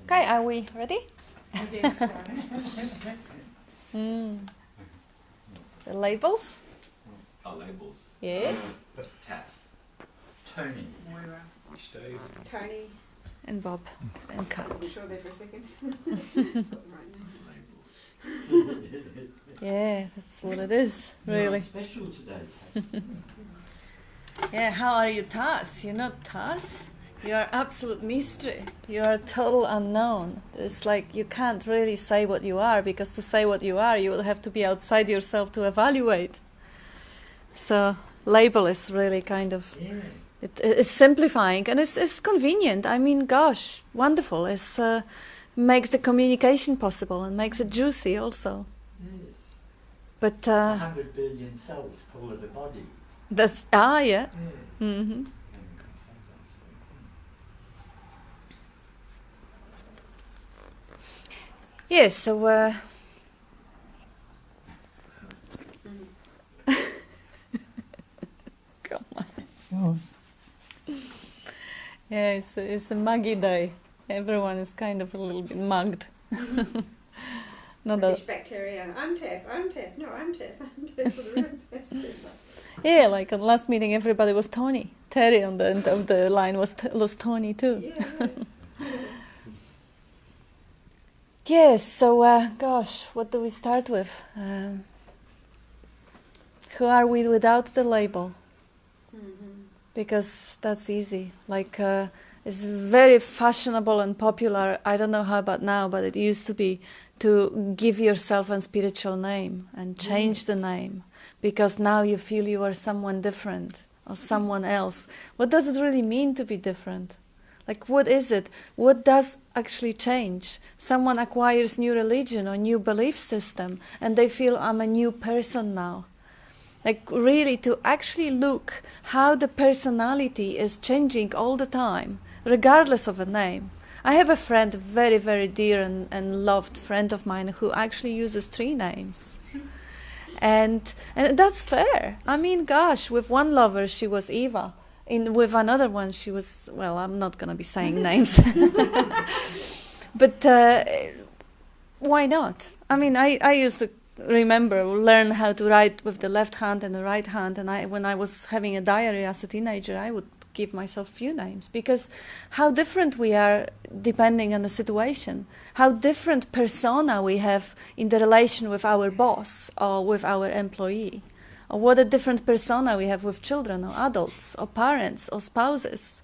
Okay, are we ready? The labels? Labels. Yeah. Tass. Tony. Moira. Steve. Tony. And Bob. And I Kat. wasn't sure there for a second. Labels. Yeah, that's what it is, really. Special today, Tass. Yeah, how are you, Tass? You're not Tass. You are absolute mystery. You are total unknown. It's like you can't really say what you are, because to say what you are, you will have to be outside yourself to evaluate. So label is really kind of, it's simplifying, and it's convenient. I mean, gosh, wonderful. It makes the communication possible and makes it juicy also. Yes. But 100 billion cells call it a body. that's, yeah. Mm-hmm. Yes, so come on. Oh, Yeah, it's a muggy day. Everyone is kind of a little bit mugged. Not that, Fish bacteria. I'm Tess. No, I'm Tess. I'm Tess for the room. yeah, like at last meeting, everybody was Tony. Terry on the end of the line was Tony too. Yeah. Yes, so gosh, what do we start with? Who are we without the label? Because that's easy. Like it's very fashionable and popular. I don't know how about now, but it used to be to give yourself a spiritual name and change the name, because now you feel you are someone different or someone else. What does it really mean to be different? Like, what is it? What does actually change? Someone acquires new religion or new belief system, and they feel, I'm a new person now. Like, really, to actually look how the personality is changing all the time, regardless of a name. I have a friend, a very, very dear and loved friend of mine, who actually uses 3 names. And that's fair. I mean, gosh, with one lover, she was Eva. With another one, she was, well, I'm not going to be saying names. But why not? I mean, I used to learn how to write with the left hand and the right hand. And when I was having a diary as a teenager, I would give myself few names, because how different we are depending on the situation, how different persona we have in the relation with our boss or with our employee. Or what a different persona we have with children or adults or parents or spouses.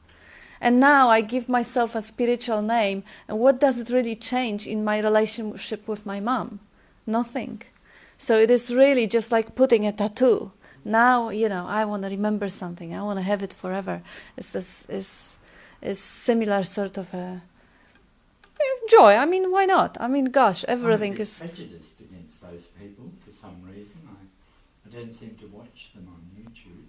And now I give myself a spiritual name, and what does it really change in my relationship with my mom? Nothing. So it is really just like putting a tattoo. Now, I want to remember something. I want to have it forever. It's similar sort of a joy. I mean, why not? I mean, gosh, everything is prejudiced against those people for some reason. I don't seem to watch them on YouTube.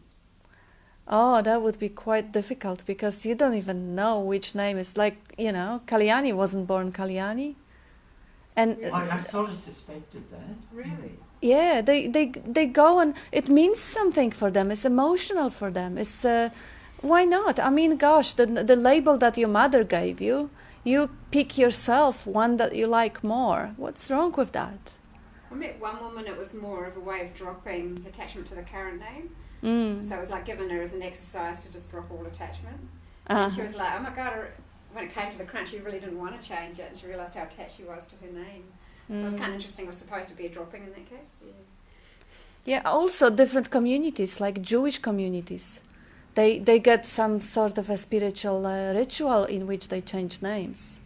Oh, that would be quite difficult, because you don't even know which name is. Like, Kalyani wasn't born Kalyani. And I sort of suspected that. Really? yeah, they go, and it means something for them. It's emotional for them. It's why not? I mean, gosh, the label that your mother gave you, you pick yourself one that you like more. What's wrong with that? I met one woman, it was more of a way of dropping attachment to the current name. So it was like giving her as an exercise to just drop all attachment. And she was like, oh my God, when it came to the crunch, she really didn't want to change it, and she realised how attached she was to her name. So it was kind of interesting. It was supposed to be a dropping in that case. Yeah, also different communities, like Jewish communities. They get some sort of a spiritual ritual in which they change names.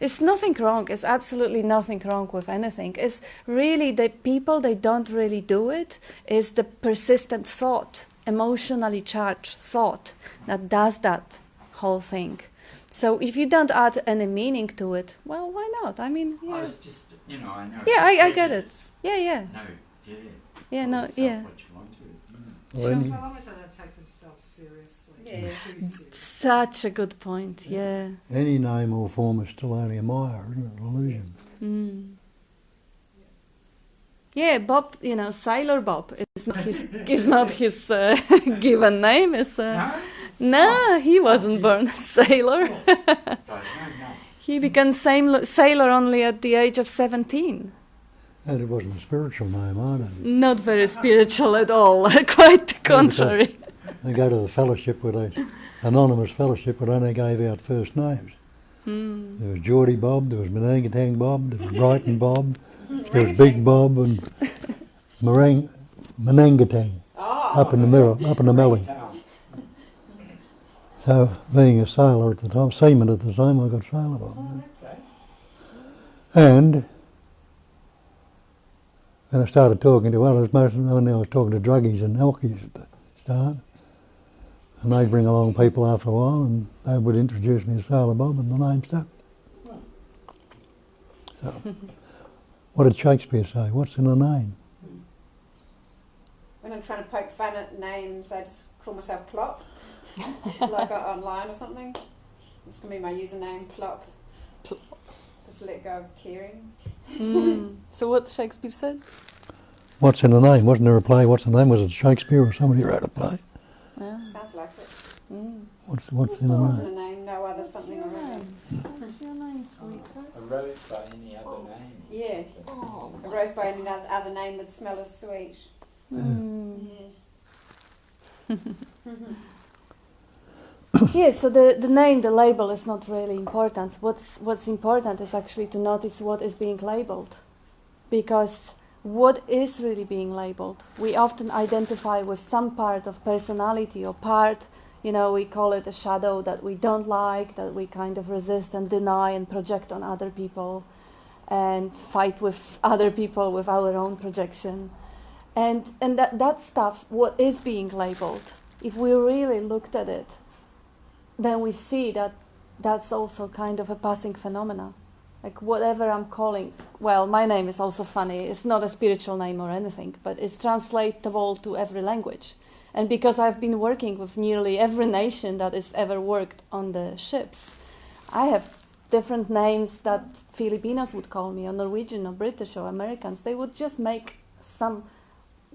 It's nothing wrong. It's absolutely nothing wrong with anything. It's really the people, they don't really do it. It's the persistent thought, emotionally charged thought, that does that whole thing. So if you don't add any meaning to it, well, why not? I mean, yeah. I was just, I know. Yeah, I get it. Yeah. No, yeah. Yeah, no, Call yourself yeah. what you want to. Well, So long as they don't take themselves seriously. Yeah. Too serious. Such a good point, yeah. any name or form is still only a Maya, isn't it? An illusion. Yeah, Bob, Sailor Bob is not his given name. It's, no, he wasn't born a sailor. He became sailor only at the age of 17. And it wasn't a spiritual name either. Not very spiritual at all, quite the contrary. They go to the fellowship where they, anonymous fellowship, where they only gave out first names. There was Geordie Bob, there was Menangatang Bob, there was Brighton Bob, there was Big Bob and Menangatang up in the middle, up in the melly. So being a sailor at the time, seaman at the time, I got sailor Bob. And then I started talking to others, only I was talking to druggies and alkies at the start. And they'd bring along people after a while and they would introduce me as Sailor Bob and the name stuck. So, what did Shakespeare say? What's in a name? When I'm trying to poke fun at names, I just call myself Plop, like online or something. It's going to be my username, Plop. Just let go of caring. So what Shakespeare said? What's in a name? Wasn't there a play? What's the name? Was it Shakespeare or somebody wrote a play? Yeah. Sounds like it. What's in a What's name? in a name? No other something or other. What's your name, sweetheart? A rose by any other name. Yeah. A rose by any other name would smell as sweet. Yeah, so the name, the label is not really important. What's important is actually to notice what is being labeled. Because what is really being labeled? We often identify with some part of personality or part, we call it a shadow that we don't like, that we kind of resist and deny and project on other people and fight with other people with our own projection. And that stuff, what is being labeled, if we really looked at it, then we see that that's also kind of a passing phenomena. Like whatever I'm calling, well, my name is also funny. It's not a spiritual name or anything, but it's translatable to every language. And because I've been working with nearly every nation that has ever worked on the ships, I have different names that Filipinos would call me, or Norwegian, or British, or Americans. They would just make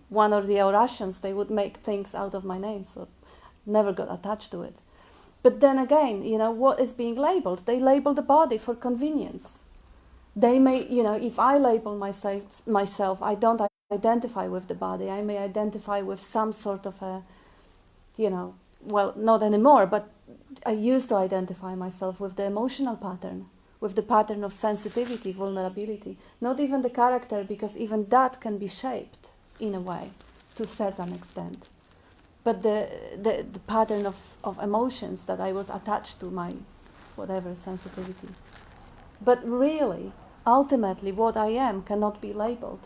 one or the Russians, they would make things out of my name, so never got attached to it. But then again, what is being labeled? They label the body for convenience. They may, if I label myself, I don't identify with the body. I may identify with some sort of a, well, not anymore, but I used to identify myself with the emotional pattern, with the pattern of sensitivity, vulnerability. Not even the character, because even that can be shaped in a way, to a certain extent. But the pattern of emotions that I was attached to, my whatever sensitivity. But really, ultimately, what I am cannot be labeled,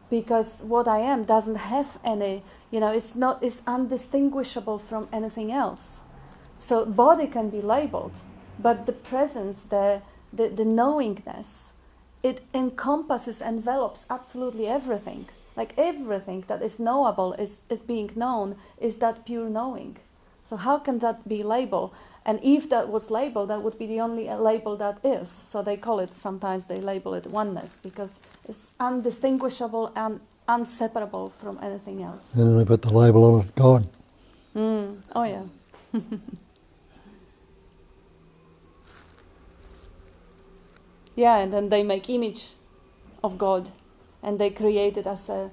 because what I am doesn't have any, it's undistinguishable from anything else. So body can be labeled, but the presence, the knowingness, it encompasses, envelops absolutely everything. Like everything that is knowable is being known, is that pure knowing. So how can that be labeled? And if that was labeled, that would be the only label that is. So they call it, sometimes they label it oneness, because it's undistinguishable and inseparable from anything else. And then they put the label on it, God. Oh yeah. Yeah, and then they make image of God. And they create it so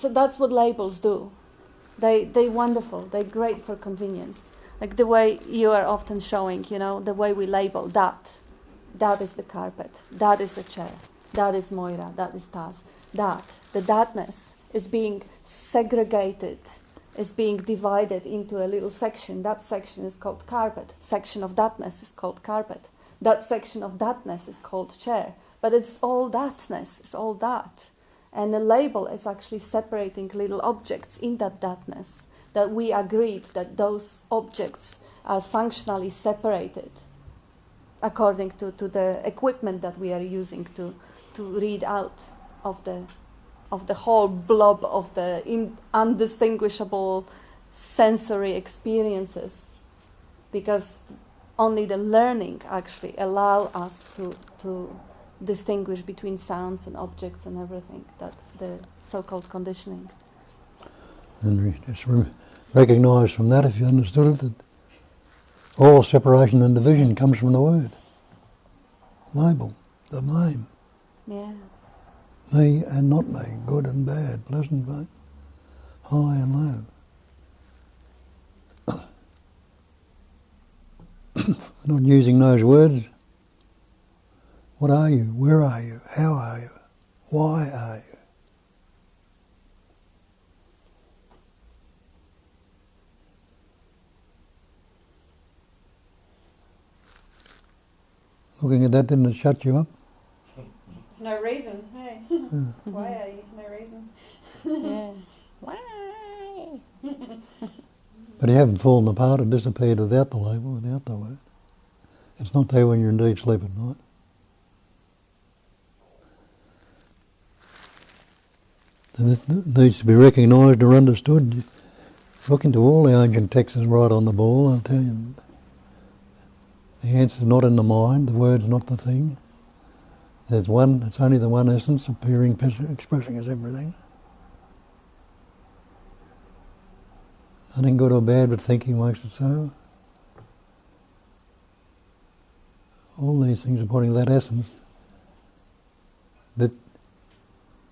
that's what labels do. They wonderful. They're great for convenience. Like the way you are often showing, the way we label that. That is the carpet. That is the chair. That is Moira. That is Taz. The thatness is being segregated, is being divided into a little section. That section is called carpet. Section of thatness is called carpet. That section of thatness is called chair. But it's all thatness, it's all that. And the label is actually separating little objects in that thatness, that we agreed that those objects are functionally separated according to the equipment that we are using to read out of the whole blob of the undistinguishable sensory experiences. Because only the learning actually allow us to distinguish between sounds and objects and everything, that the so-called conditioning. And we just recognise from that, if you understood it, that all separation and division comes from the word. label, the name. Yeah. Me and not me, good and bad, pleasant, bad, high and low. Not using those words. What are you? Where are you? How are you? Why are you? Looking at that, didn't it shut you up? There's no reason, hey. Why are you? No reason. Yeah. Why? But you haven't fallen apart or disappeared without the label, without the word. It's not there when you're in deep sleep at night. And it needs to be recognised or understood. Look into all the ancient texts right on the ball, I'll tell you. The answer's not in the mind, the word's not the thing. There's one, it's only the one essence, appearing, expressing as everything. Nothing good or bad, but thinking makes it so. All these things are pointing to that essence that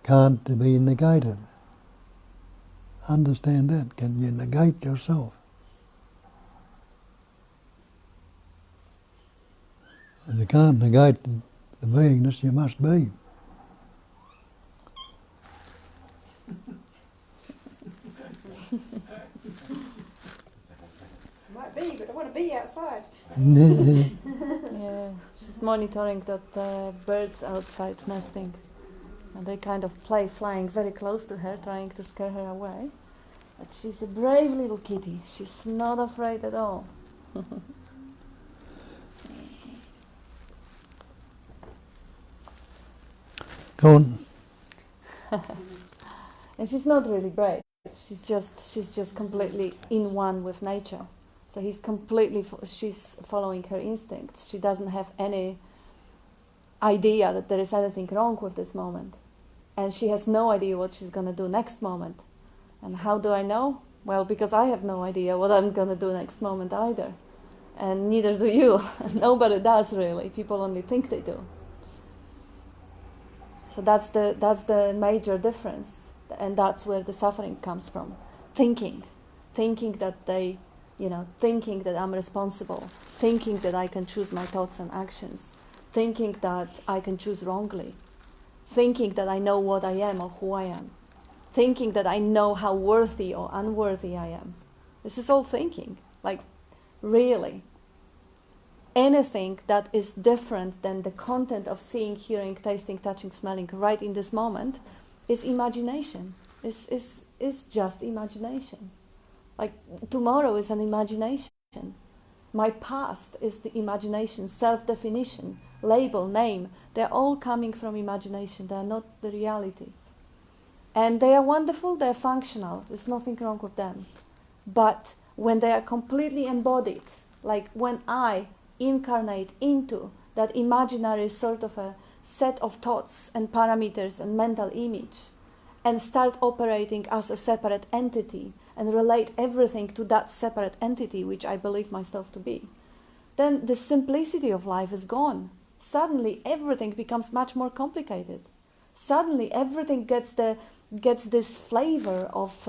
can't be negated. Understand that. Can you negate yourself? If you can't negate the beingness, you must be. Might be, but I want to be outside. Yeah. She's monitoring that birds outside nesting. And they kind of flying very close to her, trying to scare her away. But she's a brave little kitty. She's not afraid at all. Go on. And she's not really brave. She's just completely in one with nature. So she's following her instincts. She doesn't have any idea that there is anything wrong with this moment. And she has no idea what she's going to do next moment. And how do I know? Well, because I have no idea what I'm going to do next moment either. And neither do you. Nobody does really. People only think they do. So that's the major difference. And that's where the suffering comes from. Thinking that thinking that I'm responsible, thinking that I can choose my thoughts and actions, thinking that I can choose wrongly, thinking that I know what I am or who I am, thinking that I know how worthy or unworthy I am. This is all thinking, like really. Anything that is different than the content of seeing, hearing, tasting, touching, smelling right in this moment is imagination, is just imagination. Like tomorrow is an imagination. My past is the imagination, self-definition, label, name. They're all coming from imagination. They're not the reality. And they are wonderful, they're functional. There's nothing wrong with them. But when they are completely embodied, like when I incarnate into that imaginary sort of a set of thoughts and parameters and mental image and start operating as a separate entity and relate everything to that separate entity, which I believe myself to be, then the simplicity of life is gone. Suddenly everything becomes much more complicated. Suddenly everything gets this flavor of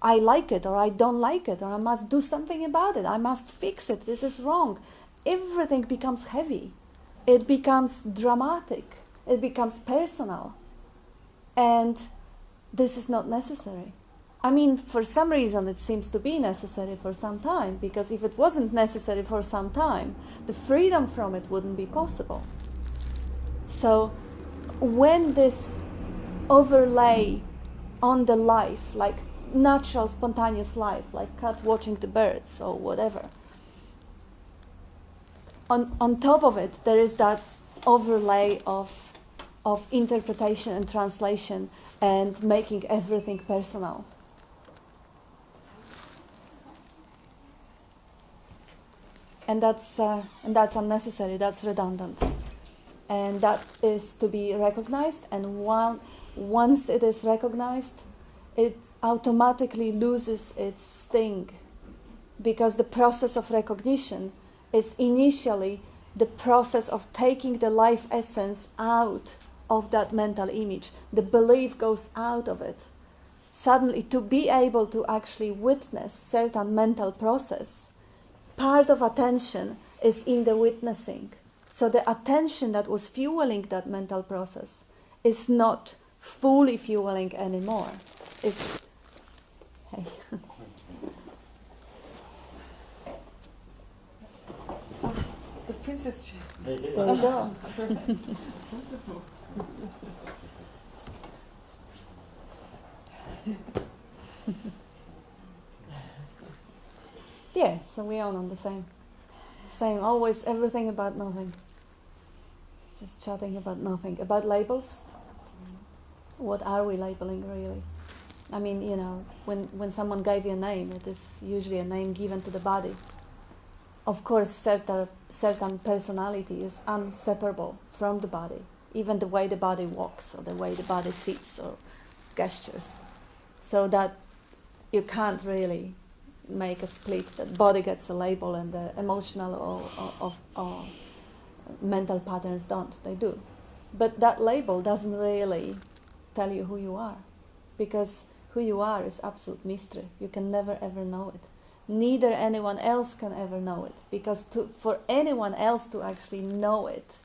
I like it or I don't like it or I must do something about it, I must fix it, this is wrong. Everything becomes heavy. It becomes dramatic. It becomes personal. And this is not necessary. I mean, for some reason it seems to be necessary for some time, because if it wasn't necessary for some time, the freedom from it wouldn't be possible. So when this overlay on the life, like natural, spontaneous life, like cat watching the birds or whatever, on top of it, there is that overlay of interpretation and translation and making everything personal. And that's unnecessary, that's redundant. And that is to be recognized, and once it is recognized, it automatically loses its sting, because the process of recognition is initially the process of taking the life essence out of that mental image. The belief goes out of it. Suddenly, to be able to actually witness certain mental process, part of attention is in the witnessing. So the attention that was fueling that mental process is not fully fueling anymore. It's, hey. The princess chair. There you go. Yeah, so we all on the same, always everything about nothing. Just chatting about nothing. About labels, what are we labeling really? I mean, you know, when someone gave you a name, it is usually a name given to the body. Of course, certain personality is inseparable from the body, even the way the body walks or the way the body sits or gestures. So that you can't really make a split that body gets a label and the emotional or mental patterns don't. They do. But that label doesn't really tell you who you are, because who you are is absolute mystery. You can never ever know it. Neither anyone else can ever know it, because for anyone else to actually know it,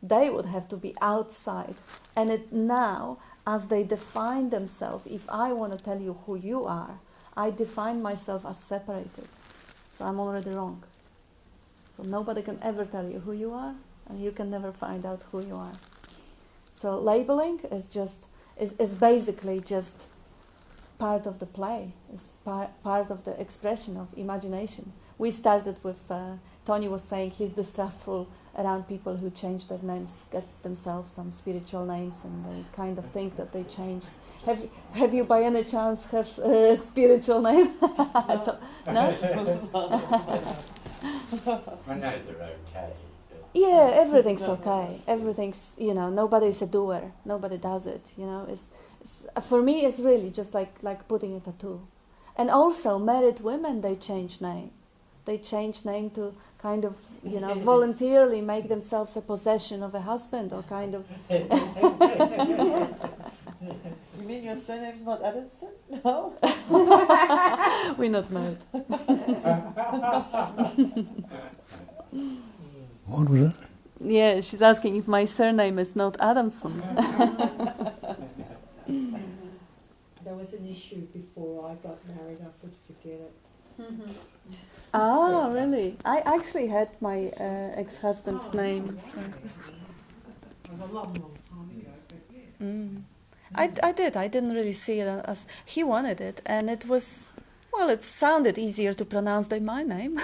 they would have to be outside. And it now, as they define themselves, if I want to tell you who you are, I define myself as separated. So I'm already wrong. So nobody can ever tell you who you are, and you can never find out who you are. So labeling is basically just part of the play, is part of the expression of imagination. We started with, Tony was saying he's distrustful around people who change their names, get themselves some spiritual names, and they kind of think that they changed. Have you by any chance have a spiritual name? No? I know they're okay. Yeah, everything's okay. Everything's, you know, nobody's a doer. Nobody does it, you know. It's for me, it's really just like putting a tattoo. And also, married women, they change name. They change name to kind of, you know, voluntarily make themselves a possession of a husband, or kind of... You mean your surname's not Adamson? No? We're not married. What was it? Yeah, she's asking if my surname is not Adamson. There was an issue before I got married. I sort of forget it. Mm-hmm. Ah, really? I actually had my ex-husband's name. It was a long, long time ago. But yeah. Mm. I did. I didn't really see it as... He wanted it, and it was... Well, it sounded easier to pronounce than my name.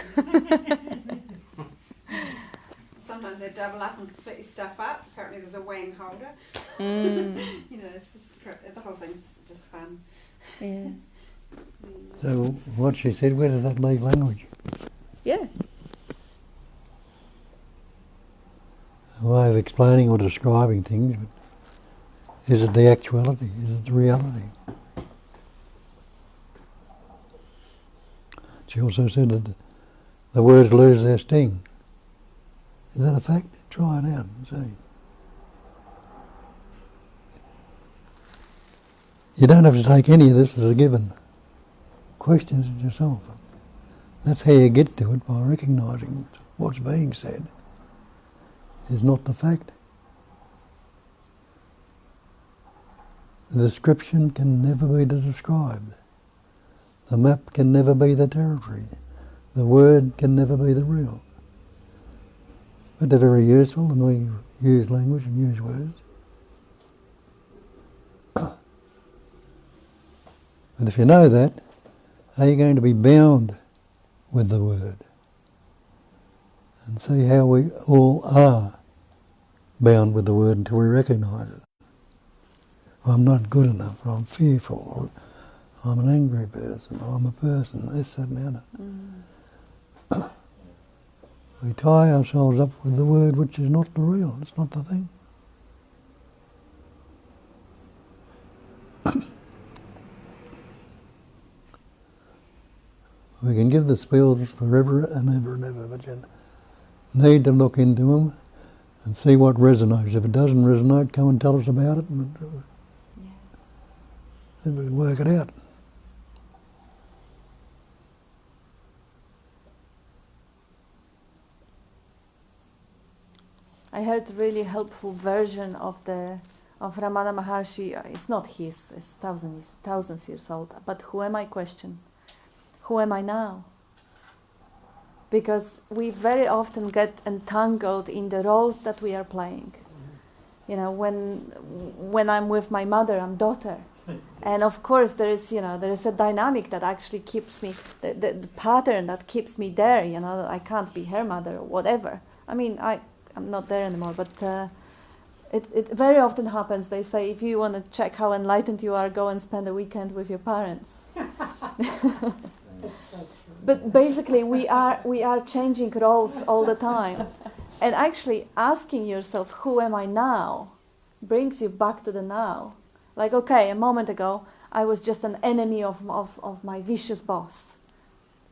Sometimes they double up and split your stuff up. Apparently there's a wang holder. Mm. You know, it's just, the whole thing's just fun. Yeah. So what she said, where does that leave language? Yeah. A way of explaining or describing things, but is it the actuality? Is it the reality? She also said that the words lose their sting. Is that a fact? Try it out and see. You don't have to take any of this as a given. Question it yourself. That's how you get to it, by recognising what's being said is not the fact. The description can never be the described. The map can never be the territory. The word can never be the real. But they're very useful, and we use language and use words. But if you know that, are you going to be bound with the word? And see how we all are bound with the word until we recognise it. I'm not good enough, or I'm fearful, or I'm an angry person, or I'm a person, this, that and the other. We tie ourselves up with the word which is not the real, it's not the thing. We can give the spells forever and ever and ever, but need to look into them and see what resonates. If it doesn't resonate, come and tell us about it, and then we work it out. I heard a really helpful version of Ramana Maharshi. It's not his, it's thousands years old. But who am I question? Who am I now? Because we very often get entangled in the roles that we are playing. You know, when I'm with my mother, I'm daughter. And of course there is a dynamic that actually keeps me, the pattern that keeps me there, that I can't be her mother or whatever. I mean, I'm not there anymore, but it very often happens. They say, if you want to check how enlightened you are, go and spend a weekend with your parents. That's so true. But basically, we are changing roles all the time. And actually asking yourself, who am I now, brings you back to the now. Like, okay, a moment ago, I was just an enemy of my vicious boss.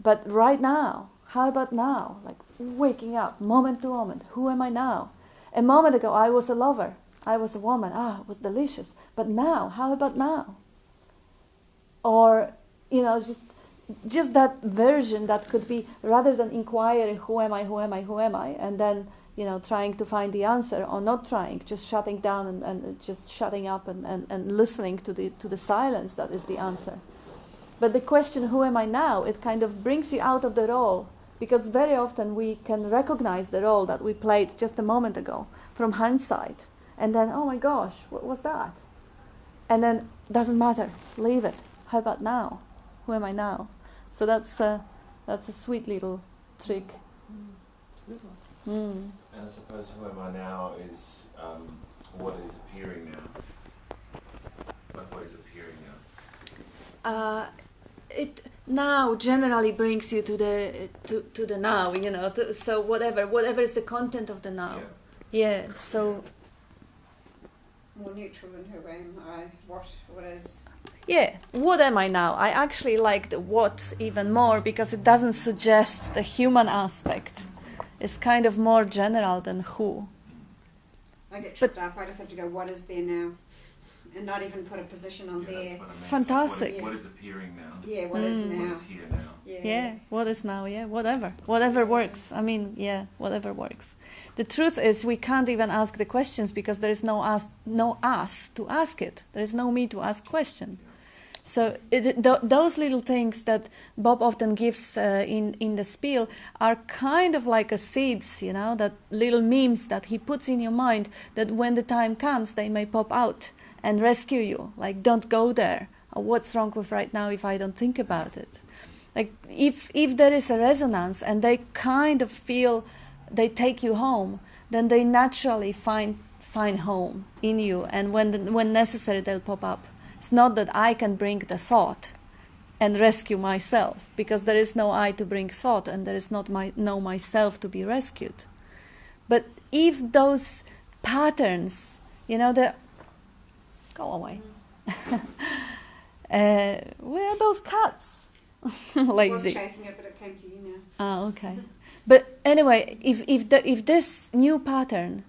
But right now, how about now? Like waking up, moment to moment, who am I now? A moment ago, I was a lover. I was a woman. It was delicious. But now, how about now? Or, just that version that could be, rather than inquiring, who am I, and then, trying to find the answer, or not trying, just shutting down and just shutting up and listening to the silence that is the answer. But the question, who am I now, it kind of brings you out of the role, because very often we can recognize the role that we played just a moment ago from hindsight, and then, oh my gosh, what was that? And then, doesn't matter, leave it. How about now? Who am I now? So that's a sweet little trick. And I suppose who am I now is what is appearing now. Like what is appearing now. It now generally brings you to the now, so whatever is the content of the now. Yeah. So more neutral than who am I? What is? Yeah, what am I now? I actually like the what even more, because it doesn't suggest the human aspect. It's kind of more general than who. I get tripped up. I just have to go, what is there now? And not even put a position on there. That's what I mean. Fantastic. What is appearing now? Yeah, what is now? What is here now? Yeah, what is now? Yeah, whatever works. I mean, yeah, whatever works. The truth is, we can't even ask the questions because there is no us to ask it. There is no me to ask question. So those little things that Bob often gives in the spiel are kind of like a seeds, that little memes that he puts in your mind, that when the time comes, they may pop out and rescue you. Like, don't go there. Or what's wrong with right now if I don't think about it? Like, if there is a resonance and they kind of feel they take you home, then they naturally find home in you, and when necessary, they'll pop up. It's not that I can bring the thought and rescue myself, because there is no I to bring thought, and there is no myself to be rescued. But if those patterns, go away. Where are those cats? Lazy. I was chasing it, but it came to you now. Okay. But anyway, if this new pattern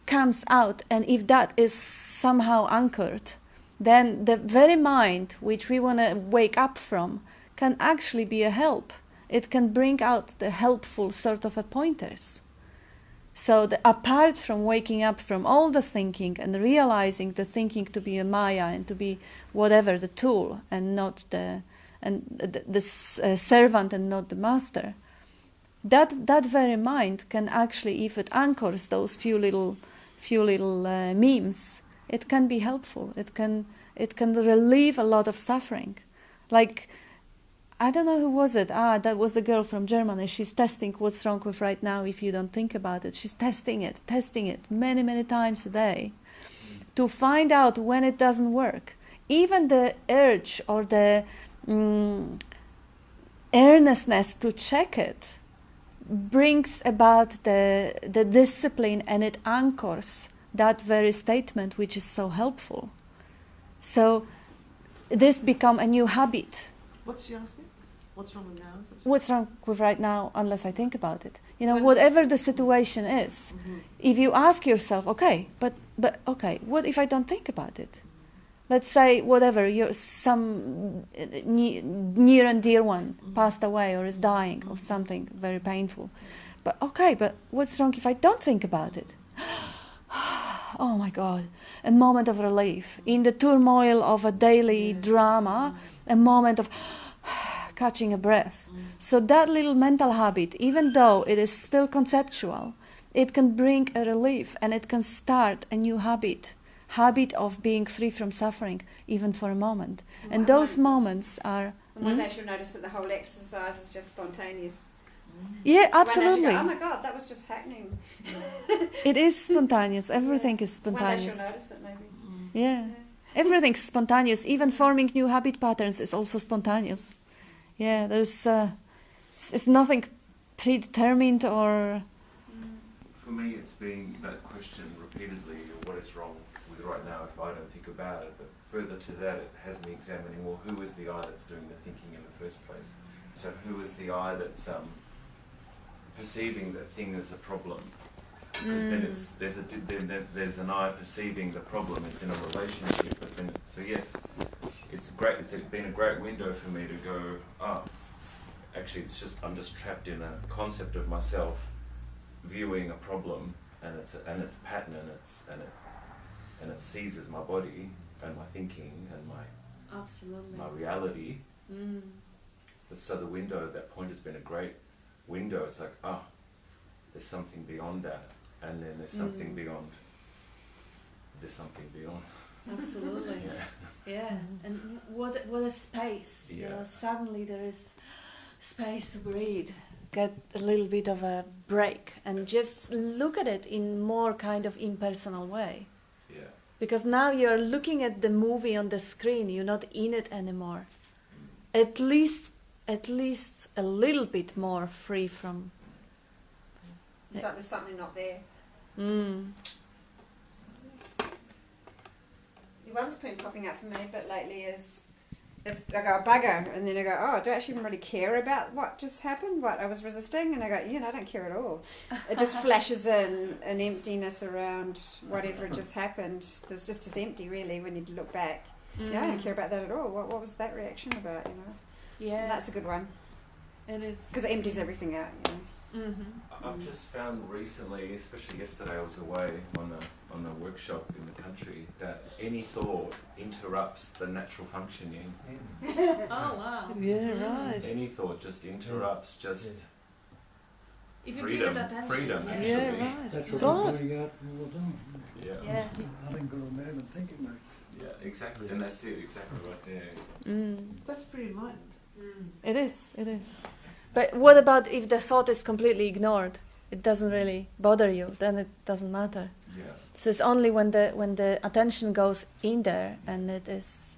comes out, and if that is somehow anchored, then the very mind which we want to wake up from can actually be a help. It can bring out the helpful sort of pointers. So apart from waking up from all the thinking and realizing the thinking to be a Maya and to be whatever, the tool, and not the servant and not the master, that very mind can actually, if it anchors those few little memes, it can be helpful. It can relieve a lot of suffering. Like, I don't know who was it. That was the girl from Germany. She's testing what's wrong with right now if you don't think about it. She's testing it many, many times a day to find out when it doesn't work. Even the urge or the earnestness to check it brings about the discipline, and it anchors that very statement, which is so helpful. So this become a new habit. What's she asking? What's wrong with now? What's wrong with right now unless I think about it? You know, whatever the situation is, if you ask yourself, okay, but okay, what if I don't think about it? Let's say whatever, some near and dear one passed away or is dying of something very painful. But okay, but what's wrong if I don't think about it? Oh my God, a moment of relief. In the turmoil of a daily drama, a moment of catching a breath. So that little mental habit, even though it is still conceptual, it can bring a relief and it can start a new habit of being free from suffering, even for a moment. And those moments are... And one day she'll notice that the whole exercise is just spontaneous. Yeah, One day absolutely. she'll go, oh my God, that was just happening. It is spontaneous. Everything is One day spontaneous. she'll notice it maybe. Yeah. Everything's spontaneous. Even forming new habit patterns is also spontaneous. Yeah, there's... it's nothing predetermined or... For me, it's been that question repeatedly, what is wrong with right now if I don't think about it, but further to that, it has me examining, well, who is the I that's doing the thinking in the first place? So who is the I that's perceiving that thing as a problem? Because then there's an I perceiving the problem, it's in a relationship, but then, so yes, it's great, it's been a great window for me to go, oh, actually I'm just trapped in a concept of myself viewing a problem, and it's a pattern, and it seizes my body and my thinking and my reality. But so the window at that point has been a great window. It's like, there's something beyond that, and then there's something beyond. There's something beyond. Absolutely. Yeah. And what a space. Yeah. You know, suddenly there is space to breathe. Get a little bit of a break and just look at it in more kind of impersonal way. Yeah. Because now you're looking at the movie on the screen, you're not in it anymore. At least a little bit more free from... It's like there's something not there. The one that's been popping up for me a bit lately is if I go bugger, and then I go, oh, I don't actually even really care about what just happened, what I was resisting, and I go, I don't care at all. It just flashes in an emptiness around whatever just happened. There's just as empty really when you look back. I don't care about that at all. What was that reaction about, Yeah. And that's a good one. It is. Because it empties everything out, I've just found recently, especially yesterday, I was away on a workshop in the country, that any thought interrupts the natural functioning. Oh, wow. Yeah, right. Any thought just interrupts just If you freedom. give it attention. Freedom, yeah. actually. Yeah, right. That's what God. I'm doing out all the time. Yeah. Nothing but a man and thinking, mate. Yeah, exactly, and that's it, exactly right there. That's pretty enlightened. It is. But what about if the thought is completely ignored? It doesn't really bother you, then it doesn't matter. Yeah. So it's only when the attention goes in there and it is...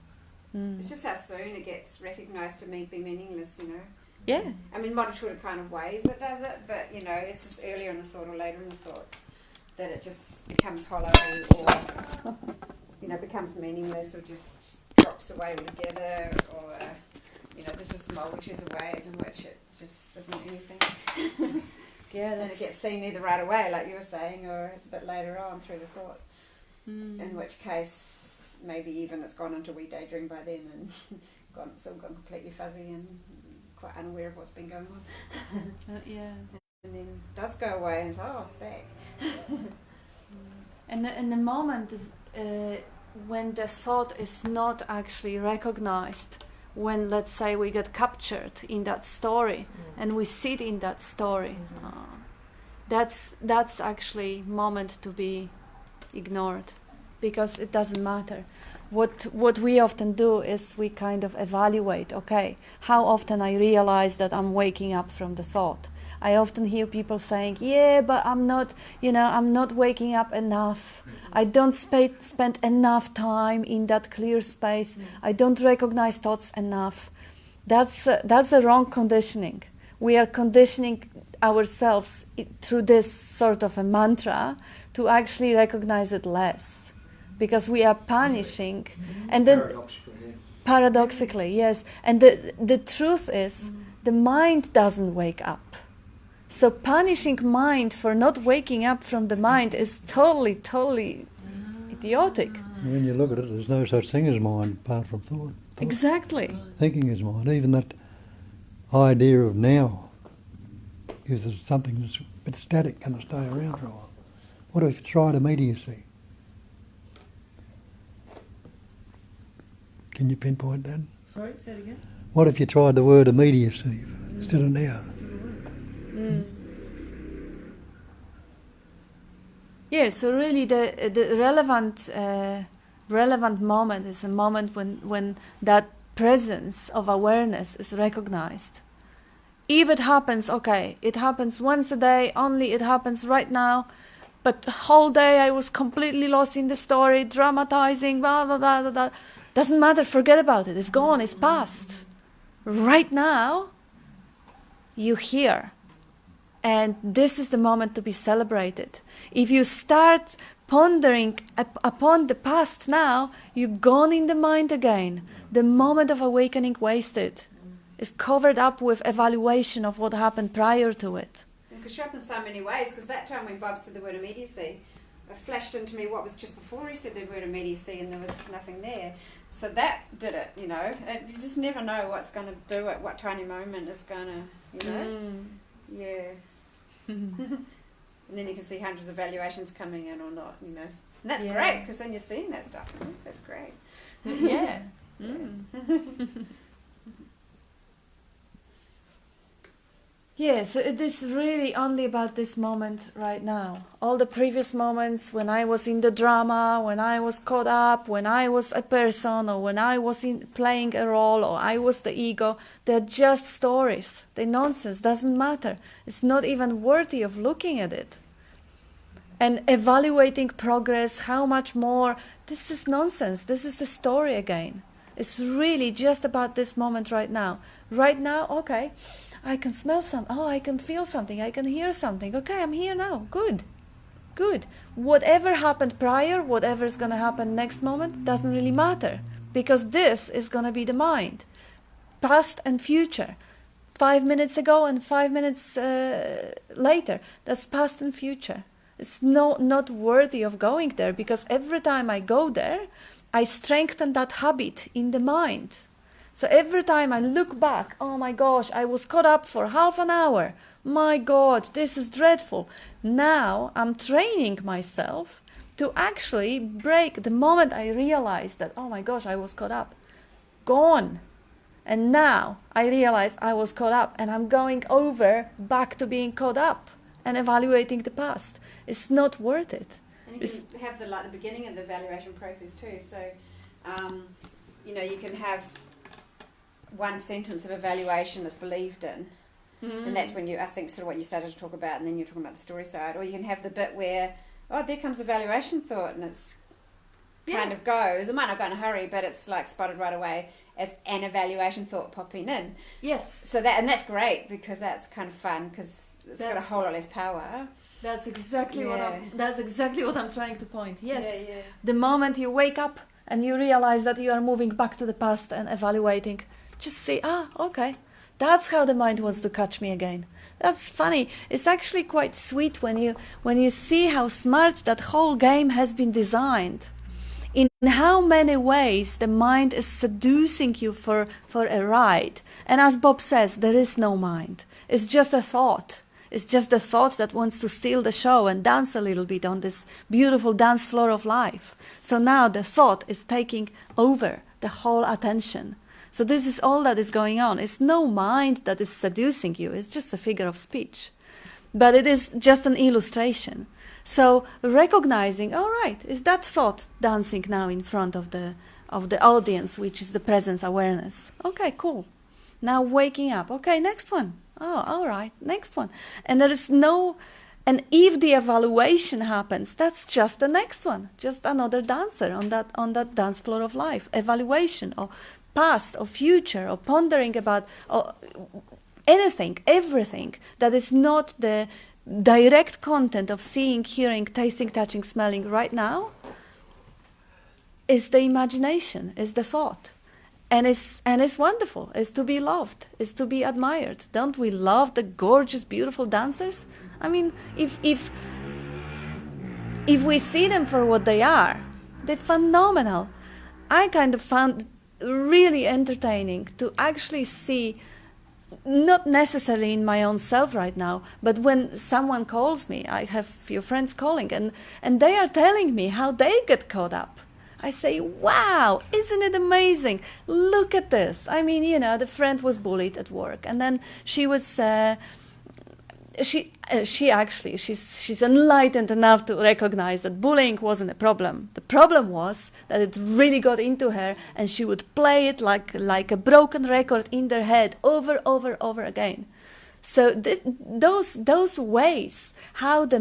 It's just how soon it gets recognised to be meaningless, Yeah. I mean, multitude of kind of ways it does it, but, it's just earlier in the thought or later in the thought that it just becomes hollow or, becomes meaningless or just drops away altogether or, there's just multitudes of ways in which it just isn't anything. Yeah, And it gets seen either right away, like you were saying, or it's a bit later on through the thought. In which case, maybe even it's gone into a wee daydream by then and still gone completely fuzzy and quite unaware of what's been going on. yeah. And then does go away and it's, back. And in the moment when the thought is not actually recognized, when, let's say, we get captured in that story and we sit in that story, that's actually moment to be ignored, because it doesn't matter. What we often do is we kind of evaluate, okay, how often I realize that I'm waking up from the thought. I often hear people saying, yeah, but I'm not waking up enough. I don't spend enough time in that clear space. I don't recognize thoughts enough. That's a wrong conditioning. We are conditioning ourselves through this sort of a mantra to actually recognize it less, because we are punishing. And then paradoxically, yes. And the truth is the mind doesn't wake up. So punishing mind for not waking up from the mind is totally idiotic. When you look at it, there's no such thing as mind apart from thought. Exactly. Thinking is mind. Even that idea of now gives us something that's a bit static and to stay around for a while. What if you tried immediacy? Can you pinpoint that? Sorry, say it again. What if you tried the word immediacy instead of now? Yeah, so really the relevant moment is a moment when that presence of awareness is recognized. If it happens, okay, it happens once a day, only it happens right now, but the whole day I was completely lost in the story, dramatizing, blah, blah, blah, blah, blah. Doesn't matter, forget about it, it's gone, it's past. Right now, you're here. And this is the moment to be celebrated. If you start pondering upon the past now, you're gone in the mind again. The moment of awakening wasted is covered up with evaluation of what happened prior to it. It could show up in so many ways, because that time when Bob said the word immediacy, it flashed into me what was just before he said the word immediacy, and there was nothing there. So that did it, you know. And you just never know what's going to do it, what tiny moment is going to, you know. Yeah. And then you can see hundreds of valuations coming in or not, you know. And that's great, because then you're seeing that stuff. That's great. Yeah. Yeah, so it is really only about this moment right now. All the previous moments when I was in the drama, when I was caught up, when I was a person, or when I was playing a role, or I was the ego, they're just stories. They're nonsense, doesn't matter. It's not even worthy of looking at it. And evaluating progress, how much more, this is nonsense. This is the story again. It's really just about this moment right now. Right now, okay, I can smell something. Oh, I can feel something. I can hear something. Okay, I'm here now. Good. Good. Whatever happened prior, whatever is going to happen next moment, doesn't really matter. Because this is going to be the mind. Past and future. 5 minutes ago and 5 minutes later. That's past and future. It's not worthy of going there, because every time I go there, I strengthen that habit in the mind. So every time I look back, oh my gosh, I was caught up for half an hour. My God, this is dreadful. Now I'm training myself to actually break the moment I realize that, oh my gosh, I was caught up. Gone. And now I realize I was caught up, and I'm going over back to being caught up and evaluating the past. It's not worth it. And you can have the beginning of the evaluation process too. So, you can have one sentence of evaluation that's believed in, and that's when I think sort of what you started to talk about, and then you're talking about the story side. Or you can have the bit where, oh, there comes evaluation thought, and it's kind of goes. It might not go in a hurry, but it's like spotted right away as an evaluation thought popping in. Yes. So that's great, because that's kind of fun, because it's got a whole lot less power. That's exactly what I'm trying to point. Yes. Yeah. The moment you wake up and you realize that you are moving back to the past and evaluating, just say, okay, that's how the mind wants to catch me again. That's funny. It's actually quite sweet when you see how smart that whole game has been designed. In how many ways the mind is seducing you for a ride. And as Bob says, there is no mind. It's just a thought. It's just the thought that wants to steal the show and dance a little bit on this beautiful dance floor of life. So now the thought is taking over the whole attention. So this is all that is going on. It's no mind that is seducing you. It's just a figure of speech. But it is just an illustration. So recognizing, all right, is that thought dancing now in front of the audience, which is the presence awareness. Okay, cool. Now waking up. Okay, next one. Oh, all right, next one. And there is and if the evaluation happens, that's just the next one. Just another dancer on that dance floor of life. Evaluation or past or future or pondering about anything, everything that is not the direct content of seeing, hearing, tasting, touching, smelling right now is the imagination, is the thought. And it's wonderful. It's to be loved. It's to be admired. Don't we love the gorgeous, beautiful dancers? I mean, if we see them for what they are, they're phenomenal. I kind of found it really entertaining to actually see, not necessarily in my own self right now, but when someone calls me, I have a few friends calling, and they are telling me how they get caught up. I say, wow, isn't it amazing? Look at this. I mean, you know, the friend was bullied at work, and then she was... She's enlightened enough to recognize that bullying wasn't a problem. The problem was that it really got into her, and she would play it like a broken record in their head over again. So those ways how the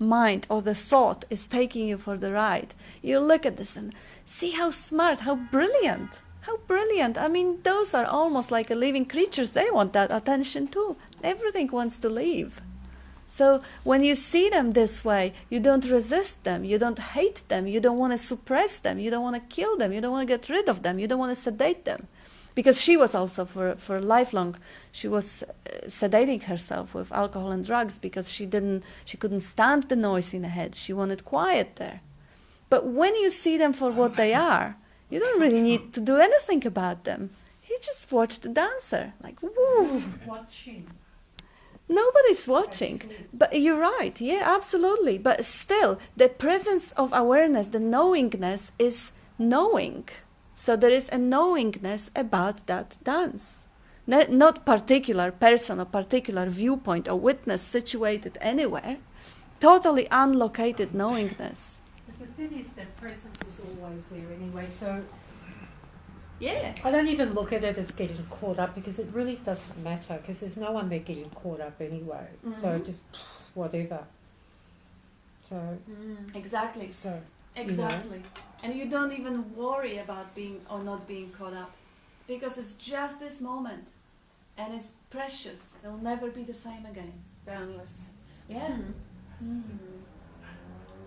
mind or the thought is taking you for the ride, you look at this and see how smart, how brilliant. How brilliant. I mean, those are almost like living creatures. They want that attention too. Everything wants to live. So when you see them this way, you don't resist them. You don't hate them. You don't want to suppress them. You don't want to kill them. You don't want to get rid of them. You don't want to sedate them. Because she was also, for lifelong, she was sedating herself with alcohol and drugs because she couldn't stand the noise in the head. She wanted quiet there. But when you see them for what they are, you don't really need to do anything about them. You just watch the dancer, like, woo. Watching. Nobody's watching. But you're right, yeah, absolutely. But still, the presence of awareness, the knowingness is knowing. So there is a knowingness about that dance. Not particular person or particular viewpoint or witness situated anywhere. Totally unlocated knowingness. But the thing is that presence is always there anyway, so yeah. I don't even look at it as getting caught up because it really doesn't matter because there's no one there getting caught up anyway. Mm-hmm. So just whatever. So exactly. So exactly. You know. And you don't even worry about being or not being caught up because it's just this moment and it's precious. It'll never be the same again. Boundless. Yeah.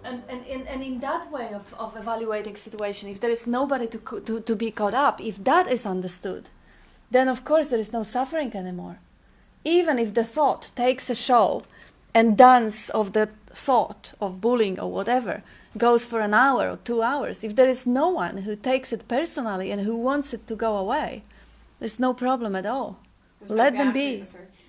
And in that way of evaluating situation, if there is nobody to be caught up, if that is understood, then of course there is no suffering anymore. Even if the thought takes a show and dance of the thought of bullying or whatever goes for an hour or 2 hours, if there is no one who takes it personally and who wants it to go away, there's no problem at all. Let them be.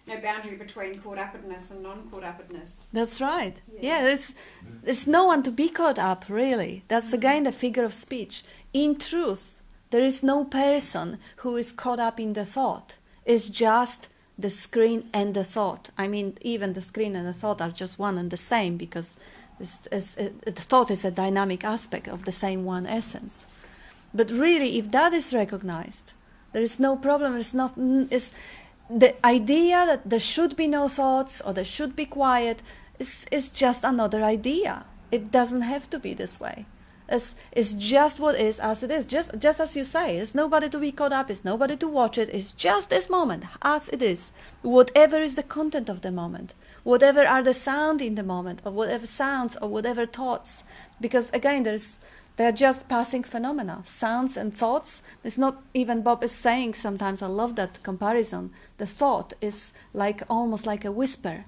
No boundary between caught-upness and non-caught-upness. That's right. Yeah, there's no one to be caught up, really. That's again the figure of speech. In truth, there is no person who is caught up in the thought. It's just the screen and the thought. I mean, even the screen and the thought are just one and the same because the thought is a dynamic aspect of the same one essence. But really, if that is recognized, there is no problem. The idea that there should be no thoughts or there should be quiet is just another idea. It doesn't have to be this way. It's just what is as it is. Just as you say, there's nobody to be caught up, there's nobody to watch it. It's just this moment as it is. Whatever is the content of the moment, whatever are the sound in the moment, or whatever sounds or whatever thoughts. Because again, they're just passing phenomena. Sounds and thoughts, it's not even Bob is saying sometimes, I love that comparison. The thought is almost like a whisper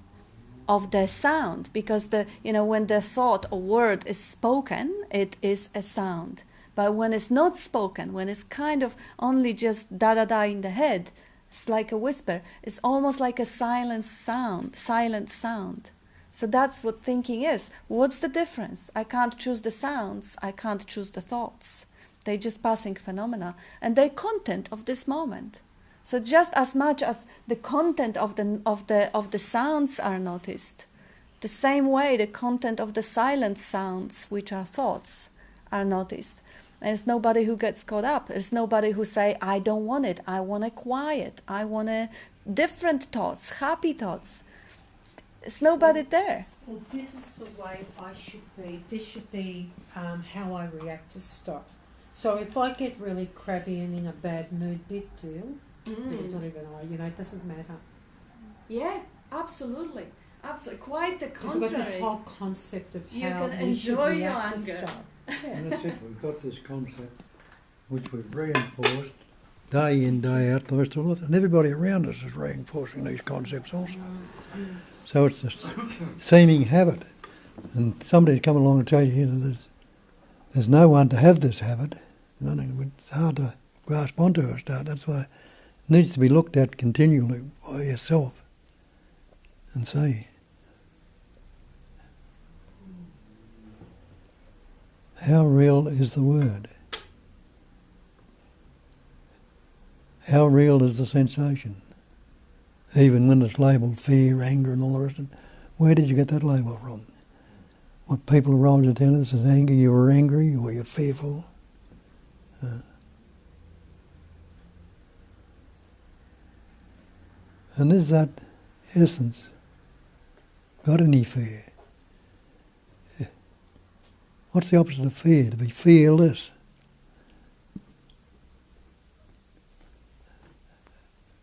of the sound, because when the thought or word is spoken, it is a sound. But when it's not spoken, when it's kind of only just da-da-da in the head, it's like a whisper. It's almost like a silent sound. So that's what thinking is. What's the difference? I can't choose the sounds. I can't choose the thoughts. They're just passing phenomena, and they're content of this moment. So just as much as the content of the sounds are noticed, the same way the content of the silent sounds, which are thoughts, are noticed. There's nobody who gets caught up. There's nobody who say, I don't want it. I want a quiet. I want a different thoughts, happy thoughts. There's nobody there. Well, this is the way I should be. This should be how I react to stuff. So if I get really crabby and in a bad mood, big deal. It's not even it doesn't matter. Yeah, absolutely. Absolutely. Quite the contrary. We've got this whole concept of you how can we should enjoy your react to anger. stuff. And that's it, we've got this concept which we've reinforced day in, day out, the rest of life. And everybody around us is reinforcing these concepts also. So it's a seeming habit. And somebody's come along and tell you, there's no one to have this habit. It's hard to grasp onto a start. That's why it needs to be looked at continually by yourself and see. How real is the word? How real is the sensation? Even when it's labelled fear, anger and all the rest of it, where did you get that label from? What people around you tell us is anger, you were angry or you're fearful. And is that essence got any fear? What's the opposite of fear? To be fearless.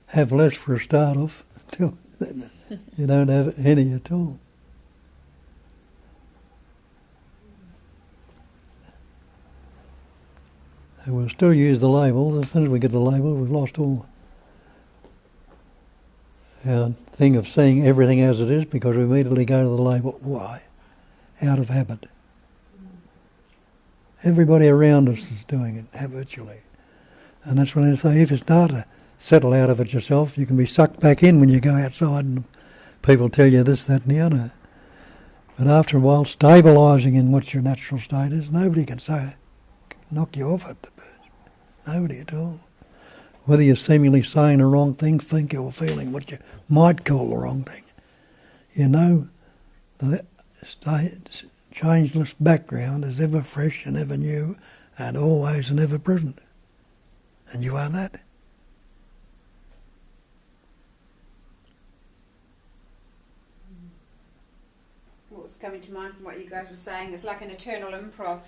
Have less for a start off until you don't have any at all. And we'll still use the label. As soon as we get the label, we've lost all our thing of seeing everything as it is, because we immediately go to the label. Why? Out of habit. Everybody around us is doing it habitually. And that's what I say, if you start to settle out of it yourself, you can be sucked back in when you go outside and people tell you this, that and the other. But after a while, stabilising in what your natural state is, nobody can say, knock you off at the bird. Nobody at all. Whether you're seemingly saying the wrong thing, thinking or feeling what you might call the wrong thing, you know the changeless background is ever fresh and ever new and always and ever present. And you are that. What was coming to mind from what you guys were saying is like an eternal improv.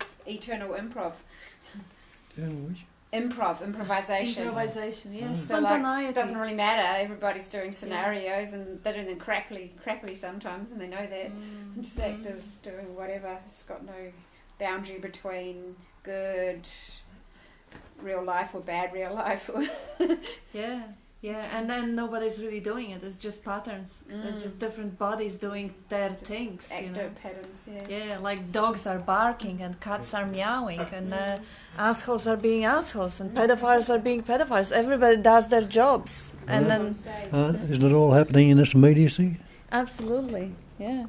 Improvisation. Improvisation, yes. So like, it doesn't really matter. Everybody's doing scenarios and they're doing them crappily sometimes, and they know that. Just actors doing whatever. It's got no boundary between good real life or bad real life. Yeah, and then nobody's really doing it. It's just patterns. They're just different bodies doing their Just things. active patterns, Yeah, like dogs are barking and cats are meowing and assholes are being assholes and pedophiles are being pedophiles. Everybody does their jobs. And then isn't it all happening in this immediacy? absolutely, yeah.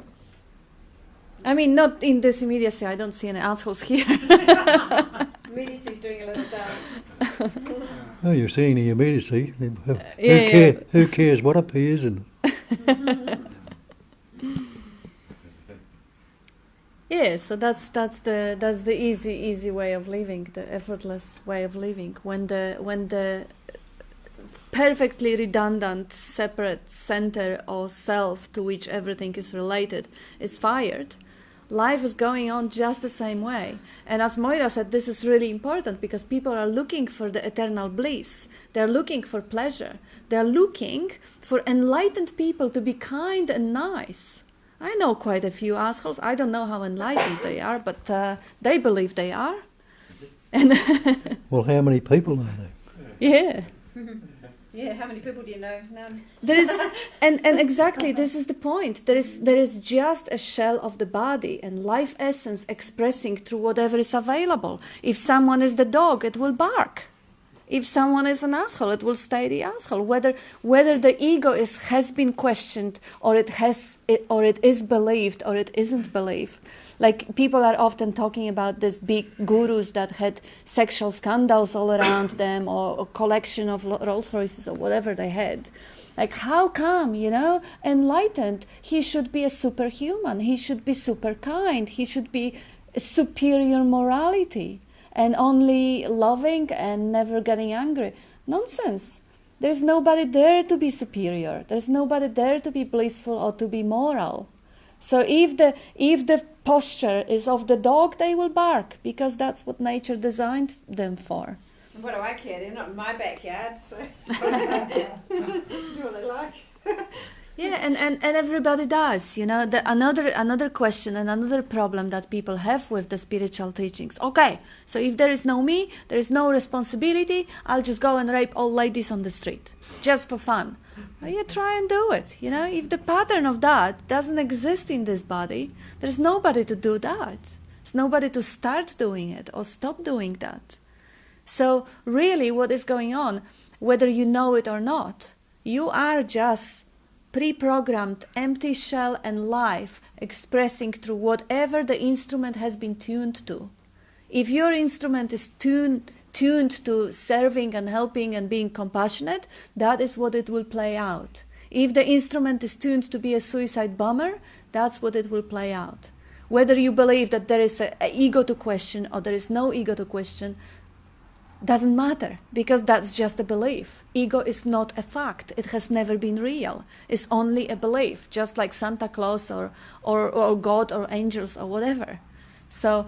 I mean, not in this immediacy. I don't see any assholes here. Immediacy's doing a little dance. Oh, you're seeing the immediacy. Yeah. Who cares what appears? And yeah, so that's the easy way of living, the effortless way of living. When the perfectly redundant, separate center or self to which everything is related is fired, life is going on just the same way. And as Moira said, this is really important because people are looking for the eternal bliss. They're looking for pleasure. They're looking for enlightened people to be kind and nice. I know quite a few assholes. I don't know how enlightened they are, but they believe they are. And well, how many people are there? yeah. Yeah, how many people do you know? None. There is, and exactly this is the point. There is just a shell of the body and life essence expressing through whatever is available. If someone is the dog, it will bark. If someone is an asshole, it will stay the asshole. Whether the ego has been questioned or it is believed or it isn't believed. Like people are often talking about these big gurus that had sexual scandals all around them, or a collection of Rolls Royces or whatever they had. Like, how come, enlightened? He should be a superhuman. He should be super kind. He should be a superior morality and only loving and never getting angry. Nonsense. There's nobody there to be superior. There's nobody there to be blissful or to be moral. So if the posture is of the dog, they will bark because that's what nature designed them for. And what do I care? They're not in my backyard, so do what they like. Yeah, and everybody does, you know. Another question and another problem that people have with the spiritual teachings. Okay, so if there is no me, there is no responsibility, I'll just go and rape all ladies on the street, just for fun. Well, yeah, try and do it, you know. If the pattern of that doesn't exist in this body, there's nobody to do that. There's nobody to start doing it or stop doing that. So really what is going on, whether you know it or not, you are just pre-programmed empty shell and life expressing through whatever the instrument has been tuned to. If your instrument is tuned to serving and helping and being compassionate, that is what it will play out. If the instrument is tuned to be a suicide bomber, that's what it will play out. Whether you believe that there is an ego to question or there is no ego to question, doesn't matter, because that's just a belief. Ego is not a fact. It has never been real. It's only a belief, just like Santa Claus or God or angels or whatever. So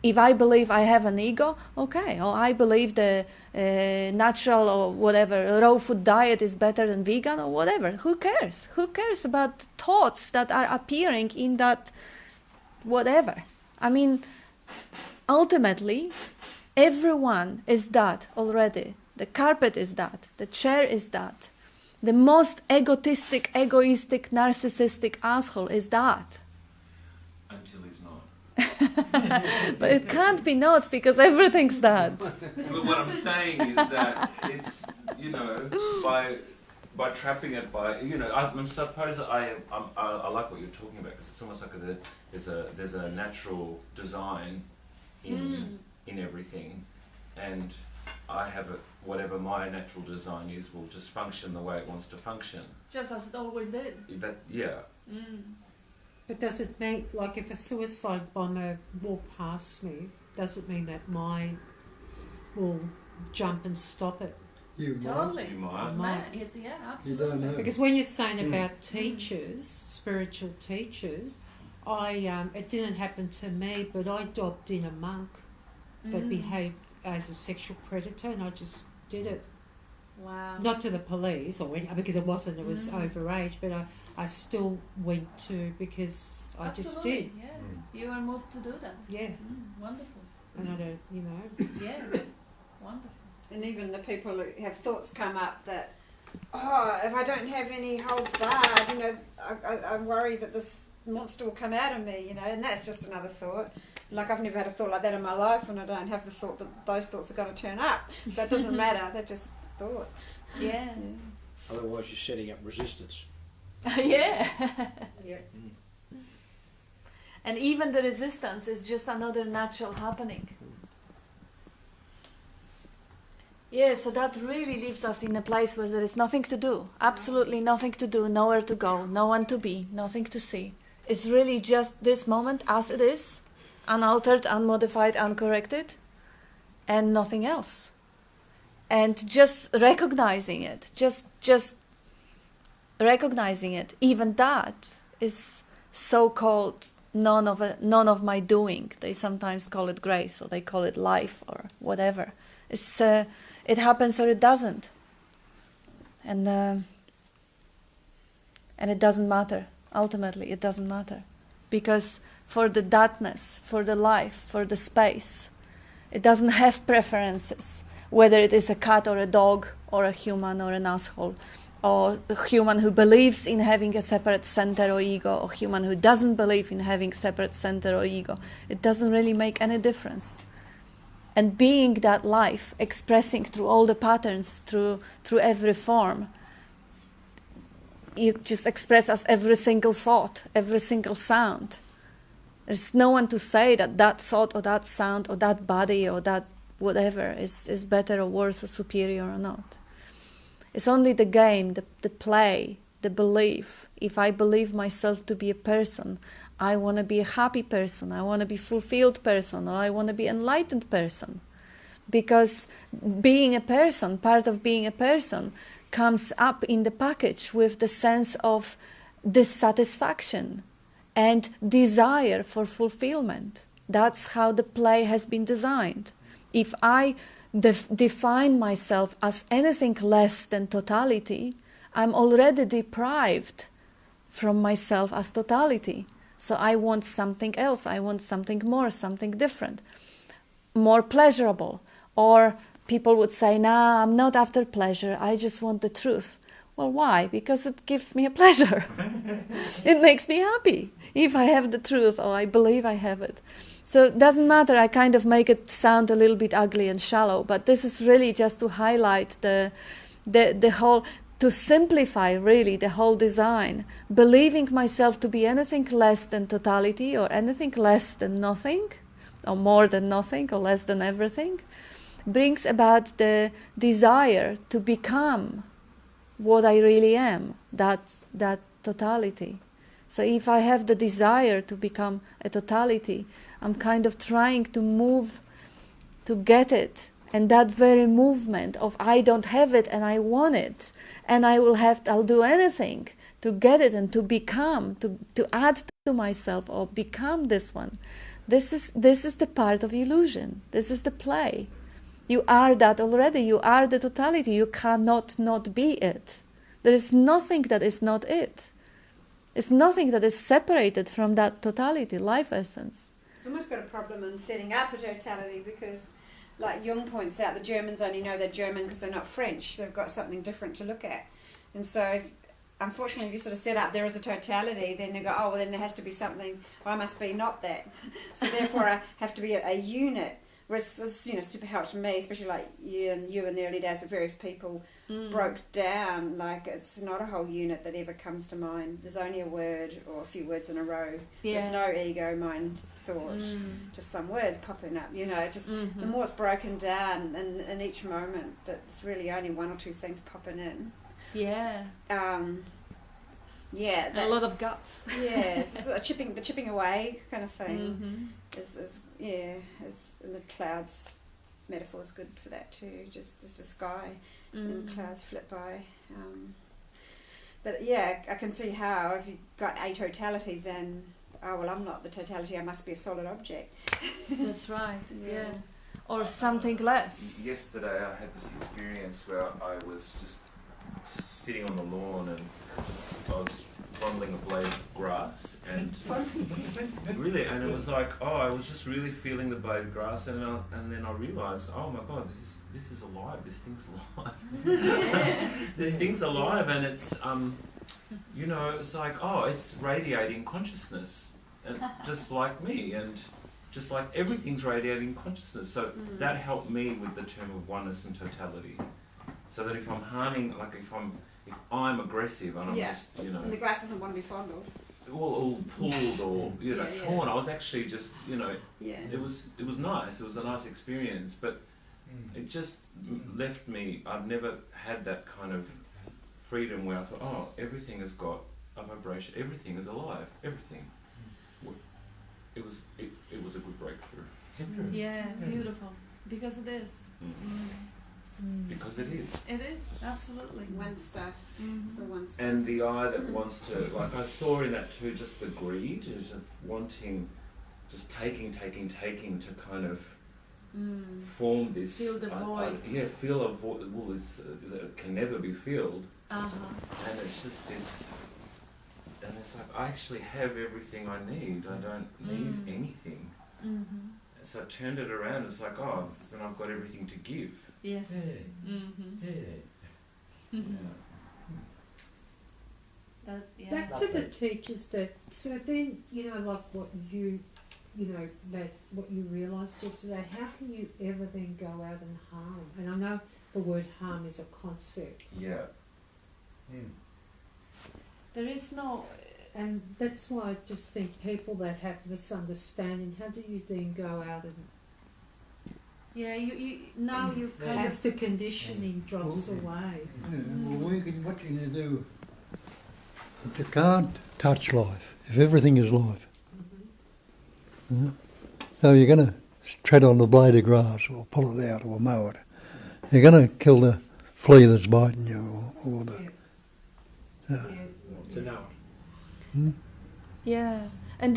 if I believe I have an ego, okay, or I believe the natural or whatever, raw food diet is better than vegan or whatever, who cares? Who cares about thoughts that are appearing in that whatever? I mean, ultimately, everyone is that already. The carpet is that. The chair is that. The most egoistic, narcissistic asshole is that. Until he's not. But it can't be not, because everything's that. But what I'm saying is that it's, you know, by trapping it, by, you know, I suppose I like what you're talking about, because it's almost like there's a natural design in everything, and I have whatever my natural design is will just function the way it wants to function. Just as it always did. That's, yeah. But does it mean, like, if a suicide bomber walked past me, does it mean that mine will jump and stop it? You might. Totally. You might. Yeah, You absolutely. don't know. Because when you're saying about teachers, spiritual teachers, it didn't happen to me, but I dobbed in a monk that behaved as a sexual predator, and I just did it. Wow. Not to the police, because it wasn't, it was overage, but I still went to, because I just did. Yeah. You are moved to do that. Yeah. Wonderful. And I don't, you know. Yeah. Wonderful. And even the people who have thoughts come up that, oh, if I don't have any holds barred, you know, I worry that this monster will come out of me, you know, and that's just another thought. Like, I've never had a thought like that in my life, and I don't have the thought that those thoughts are going to turn up. That doesn't matter, they're just thought. Yeah. Otherwise you're setting up resistance. Yeah. Yeah. And even the resistance is just another natural happening. Yeah, so that really leaves us in a place where there is nothing to do. Absolutely nothing to do, nowhere to go, no one to be, nothing to see. It's really just this moment as it is, unaltered, unmodified, uncorrected, and nothing else. And just recognizing it, just recognizing it, even that is so-called none of my doing. They sometimes call it grace, or they call it life, or whatever. It's it happens or it doesn't, and it doesn't matter. Ultimately, it doesn't matter, because for the thatness, for the life, for the space, it doesn't have preferences, whether it is a cat or a dog or a human or an asshole, or a human who believes in having a separate center or ego, or human who doesn't believe in having separate center or ego. It doesn't really make any difference. And being that life, expressing through all the patterns, through every form, you just express as every single thought, every single sound. There's no one to say that thought or that sound or that body or that whatever is better or worse or superior or not. It's only the game, the play, the belief. If I believe myself to be a person, I want to be a happy person, I want to be a fulfilled person, or I want to be an enlightened person. Because being a person, part of being a person, comes up in the package with the sense of dissatisfaction and desire for fulfillment. That's how the play has been designed. If I define myself as anything less than totality, I'm already deprived from myself as totality. So I want something else, I want something more, something different, more pleasurable. Or people would say, nah, I'm not after pleasure, I just want the truth. Well, why? Because it gives me a pleasure. It makes me happy if I have the truth, or I believe I have it. So it doesn't matter, I kind of make it sound a little bit ugly and shallow, but this is really just to highlight the whole, to simplify really the whole design. Believing myself to be anything less than totality, or anything less than nothing, or more than nothing, or less than everything, brings about the desire to become what I really am, that totality. So if I have the desire to become a totality, I'm kind of trying to move to get it. And that very movement of I don't have it and I want it, and I'll do anything to get it and to become, to add to myself or become this one. This is the part of illusion. This is the play. You are that already. You are the totality. You cannot not be it. There is nothing that is not it. It's nothing that is separated from that totality, life essence. It's almost got a problem in setting up a totality because, like Jung points out, the Germans only know they're German because they're not French. They've got something different to look at. And so, unfortunately, if you sort of set up there is a totality, then you go, oh, well, then there has to be something, well, I must be not that. So therefore, I have to be a unit. Whereas this, super helped me, especially like you in the early days with various people broke down. Like it's not a whole unit that ever comes to mind. There's only a word or a few words in a row. Yeah. There's no ego, mind, thought. Just some words popping up. Just the more it's broken down in each moment, that's really only one or two things popping in. Yeah. Yeah. A lot of guts. Yeah, it's the chipping away kind of thing. And the clouds metaphor is good for that too. Just there's the sky and clouds flit by. But yeah, I can see how if you've got a totality, then I'm not the totality. I must be a solid object. That's right. Yeah. Or something less. Yesterday, I had this experience where I was just sitting on the lawn and I was fondling a blade of grass and it was like, I was just really feeling the blade of grass and then I realised, oh my God, this is alive, this thing's alive. This thing's alive, and it's it's like, it's radiating consciousness, and just like me, and just like everything's radiating consciousness. So that helped me with the term of oneness and totality. So that if I'm harming, like if I'm aggressive and I'm just, and the grass doesn't want to be fondled. Or pulled or torn. I was actually just, it was nice. It was a nice experience, but it just left me. I've never had that kind of freedom where I thought, everything has got a vibration. Everything is alive. Everything. It was a good breakthrough. Yeah, beautiful. Because it is. Because it is. It is, absolutely. One stuff. So one stuff. And the eye that wants to, like I saw in that too, just the greed, is of wanting, just taking to kind of form this. Feel the void. Feel a void. Well, that can never be filled. And it's just this, and it's like, I actually have everything I need. I don't need anything. So I turned it around. It's like, then I've got everything to give. Yes. Back to the teachers that, so then, like what you realised yesterday, how can you ever then go out and harm? And I know the word harm is a concept. Yeah. There is no... And that's why I just think people that have this understanding, how do you then go out and... Yeah, you kind as the conditioning drops away. What you can do, you can't touch life, if everything is life. So you're going to tread on the blade of grass or pull it out or mow it. You're going to kill the flea that's biting you or the... To know. Yeah. And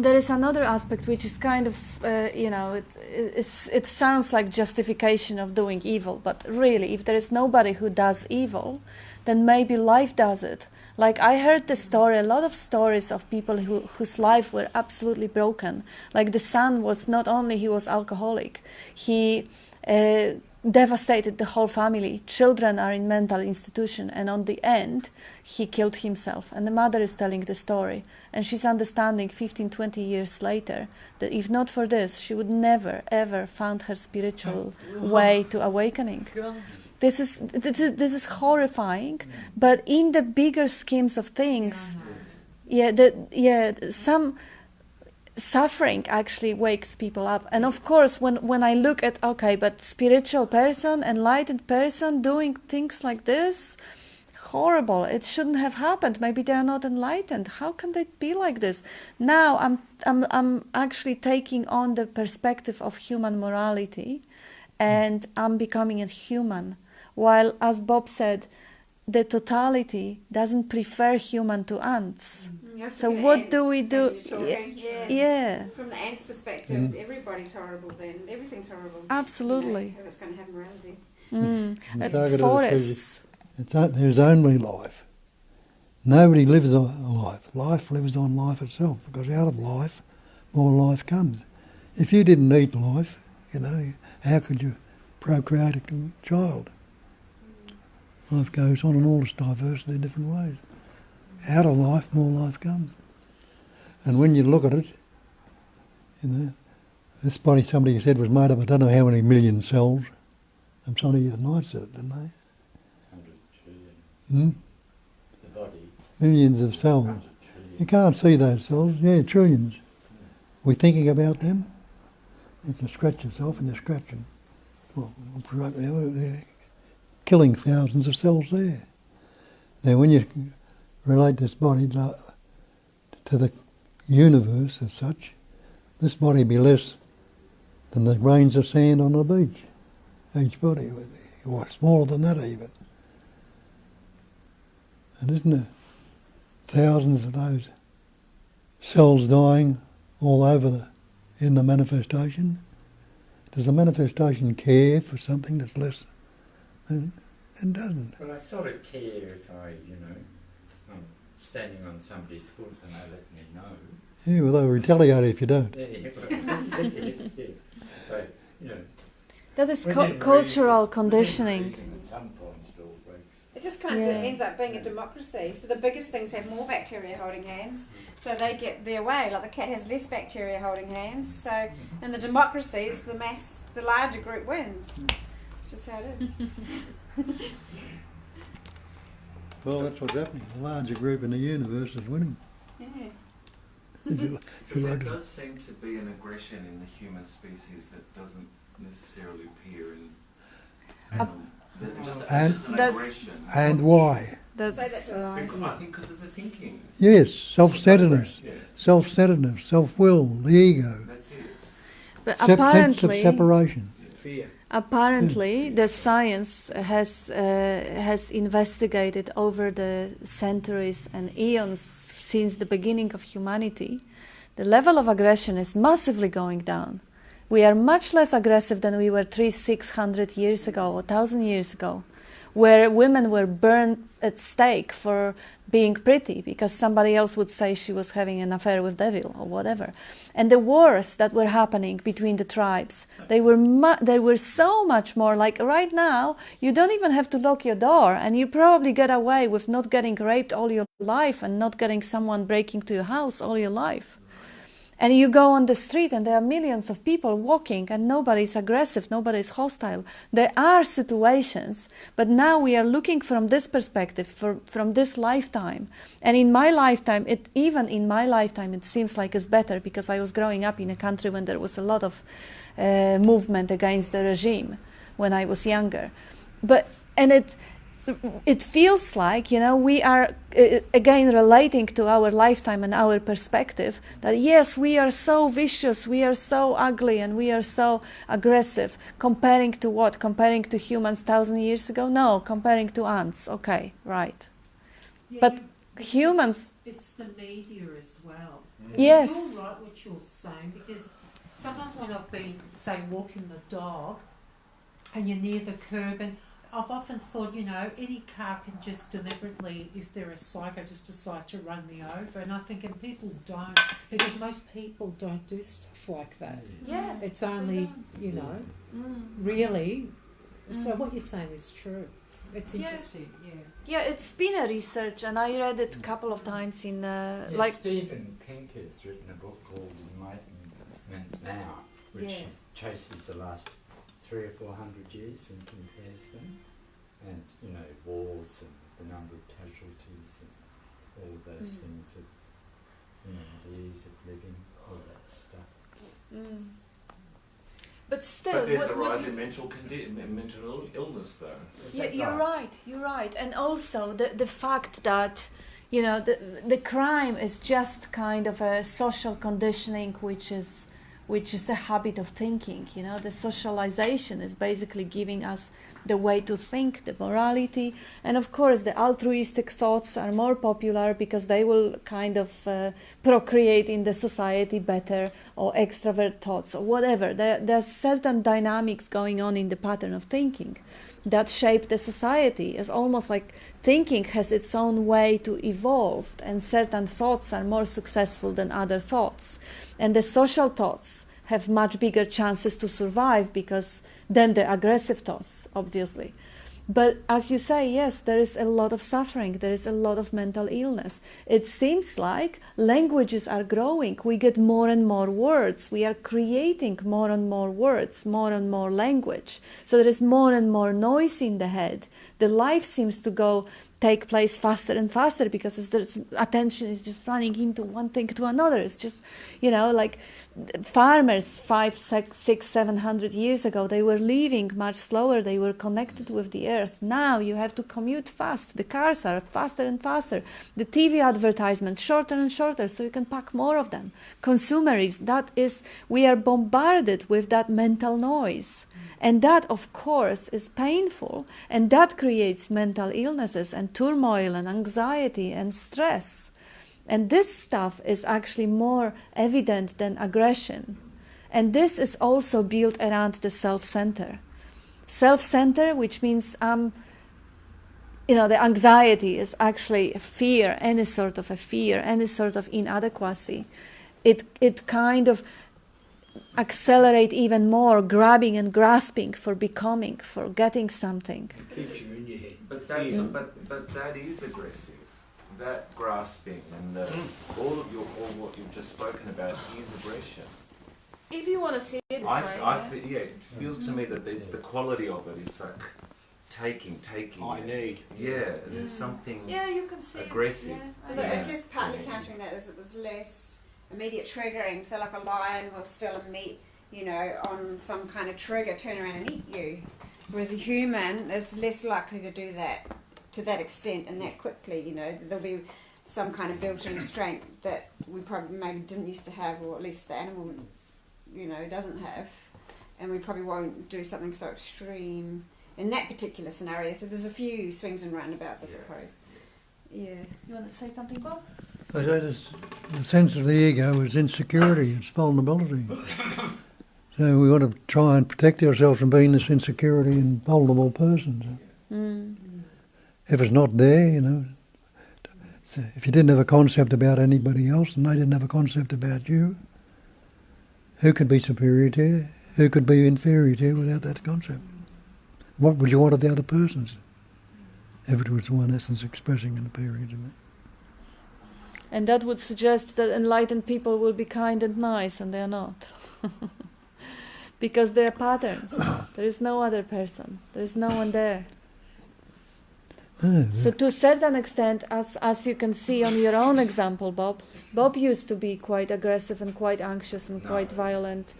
there is another aspect which is kind of, it sounds like justification of doing evil, but really, if there is nobody who does evil, then maybe life does it. Like I heard the story, a lot of stories of people whose life were absolutely broken. Like the son was not only he was alcoholic, he devastated the whole family. Children are in mental institution, and on the end, he killed himself. And the mother is telling the story, and she's understanding 15, 20 years later that if not for this, she would never ever found her spiritual way to awakening. This is horrifying, but in the bigger schemes of things, some suffering actually wakes people up. And of course, when I look at, okay, but spiritual person, enlightened person doing things like this, horrible, it shouldn't have happened. Maybe they are not enlightened. How can they be like this? Now I'm actually taking on the perspective of human morality, and I'm becoming a human. While, as Bob said, the totality doesn't prefer human to ants. So what do we do? Yeah. From the ants' perspective, everybody's horrible then. Everything's horrible. Absolutely. You know, if it's going to have morality. Forests. There's only life. Nobody lives on life. Life lives on life itself, because out of life, more life comes. If you didn't eat life, how could you procreate a child? Life goes on in all its diversity in different ways. Out of life, more life comes. And when you look at it, this body, somebody said, was made up, I don't know how many million cells. And somebody tonight said it, didn't they? 100 trillion. The body. Millions of cells. You can't see those cells. Yeah, trillions. We're thinking about them. You can scratch yourself and you're scratching. Well, killing thousands of cells there. Now when you relate this body to the universe as such, this body be less than the grains of sand on the beach. Each body would be, or smaller than that even. And isn't there thousands of those cells dying all over in the manifestation? Does the manifestation care for something that's less? It doesn't. Well, I sort of care if I'm standing on somebody's foot and they let me know. Yeah, well, they'll retaliate if you don't. So, that is cultural conditioning. At some point it all breaks. It just kind of ends up being a democracy. So the biggest things have more bacteria holding hands, so they get their way. Like the cat has less bacteria holding hands. So in the democracies, the larger group wins. It's just how it is. Well, that's what's happening. The larger group in the universe is winning. Yeah. There does seem to be an aggression in the human species that doesn't necessarily appear in... just an aggression. And why? I think because of the thinking. Yes, self-centeredness, self-centeredness, self-will, the ego. That's it. But sense of apparently... separation. Fear. Apparently, the science has investigated over the centuries and eons since the beginning of humanity. The level of aggression is massively going down. We are much less aggressive than we were 300-600 years ago or 1,000 years ago, where women were burned at stake for being pretty because somebody else would say she was having an affair with devil or whatever. And the wars that were happening between the tribes, they were so much more like right now, you don't even have to lock your door and you probably get away with not getting raped all your life and not getting someone breaking to your house all your life. And you go on the street and there are millions of people walking and nobody's aggressive, nobody's hostile. There are situations, but now we are looking from this perspective, from this lifetime. And in my lifetime, it seems like it's better because I was growing up in a country when there was a lot of movement against the regime when I was younger. It feels like, we are again relating to our lifetime and our perspective that yes, we are so vicious, we are so ugly and we are so aggressive. Comparing to what? Comparing to humans 1,000 years ago? No, comparing to ants. Okay, right. Yeah, but humans... It's the media as well. Yes. You're right what you're saying, because sometimes when I've been, say, walking the dog and you're near the curb and I've often thought, any car can just deliberately, if they're a psycho, just decide to run me over. And I think, and people don't, because most people don't do stuff like that. Yeah. It's only, really. So what you're saying is true. It's Yeah. interesting, yeah. Yeah, it's been a research, and I read it a couple of times in Stephen Pink has written a book called Enlightenment Now, which traces the last 300 or 400 years and compares them, and wars and the number of casualties and all those things that the ease of living, all that stuff. But still, But there's a what rise is- in mental illness, though. Is Yeah, that you're right. And also the fact that, the crime is just kind of a social conditioning, which is a habit of thinking. The socialization is basically giving us the way to think, the morality. And of course, the altruistic thoughts are more popular because they will kind of procreate in the society better, or extrovert thoughts, or whatever. There's certain dynamics going on in the pattern of thinking that shape the society. It's almost like thinking has its own way to evolve, and certain thoughts are more successful than other thoughts. And the social thoughts have much bigger chances to survive than the aggressive thoughts, obviously. But as you say, yes, there is a lot of suffering, there is a lot of mental illness. It seems like languages are growing. We get more and more words. We are creating more and more words, more and more language. So there is more and more noise in the head. The life seems to take place faster and faster because attention is just running into one thing to another. It's just, like farmers 500, 600, 700 years ago, they were living much slower. They were connected with the earth. Now you have to commute fast. The cars are faster and faster. The TV advertisements shorter and shorter, so you can pack more of them. Consumerism, we are bombarded with that mental noise. And that, of course, is painful, and that creates mental illnesses and turmoil and anxiety and stress. And this stuff is actually more evident than aggression. And this is also built around the self-center. Self-center, which means, the anxiety is actually a fear, any sort of a fear, any sort of inadequacy. It kind of accelerate even more, grabbing and grasping for becoming, for getting something. Keeps you in your head. But that is aggressive. That grasping and all what you've just spoken about is aggression. If you want to see it this It feels to me that it's the quality of it is like taking. I need. Yeah, there's something you can see aggressive. it. Yeah, But it's just partly countering that is that there's less immediate triggering. So like a lion will still on some kind of trigger, turn around and eat you. Whereas a human is less likely to do that to that extent and that quickly. There'll be some kind of built-in strength that we probably maybe didn't used to have, or at least the animal, doesn't have. And we probably won't do something so extreme in that particular scenario. So there's a few swings and roundabouts, I suppose. Yeah. You want to say something, Bob? I say the sense of the ego is insecurity, it's vulnerability. So we want to try and protect ourselves from being this insecurity and vulnerable person. If it's not there, so if you didn't have a concept about anybody else and they didn't have a concept about you, who could be superior to you? Who could be inferior to you without that concept? What would you want of the other persons if it was the one essence expressing and appearing to me? And that would suggest that enlightened people will be kind and nice, and they are not. Because they are patterns. There is no other person. There is no one there. So to a certain extent, as you can see on your own example, Bob used to be quite aggressive and quite anxious and quite violent.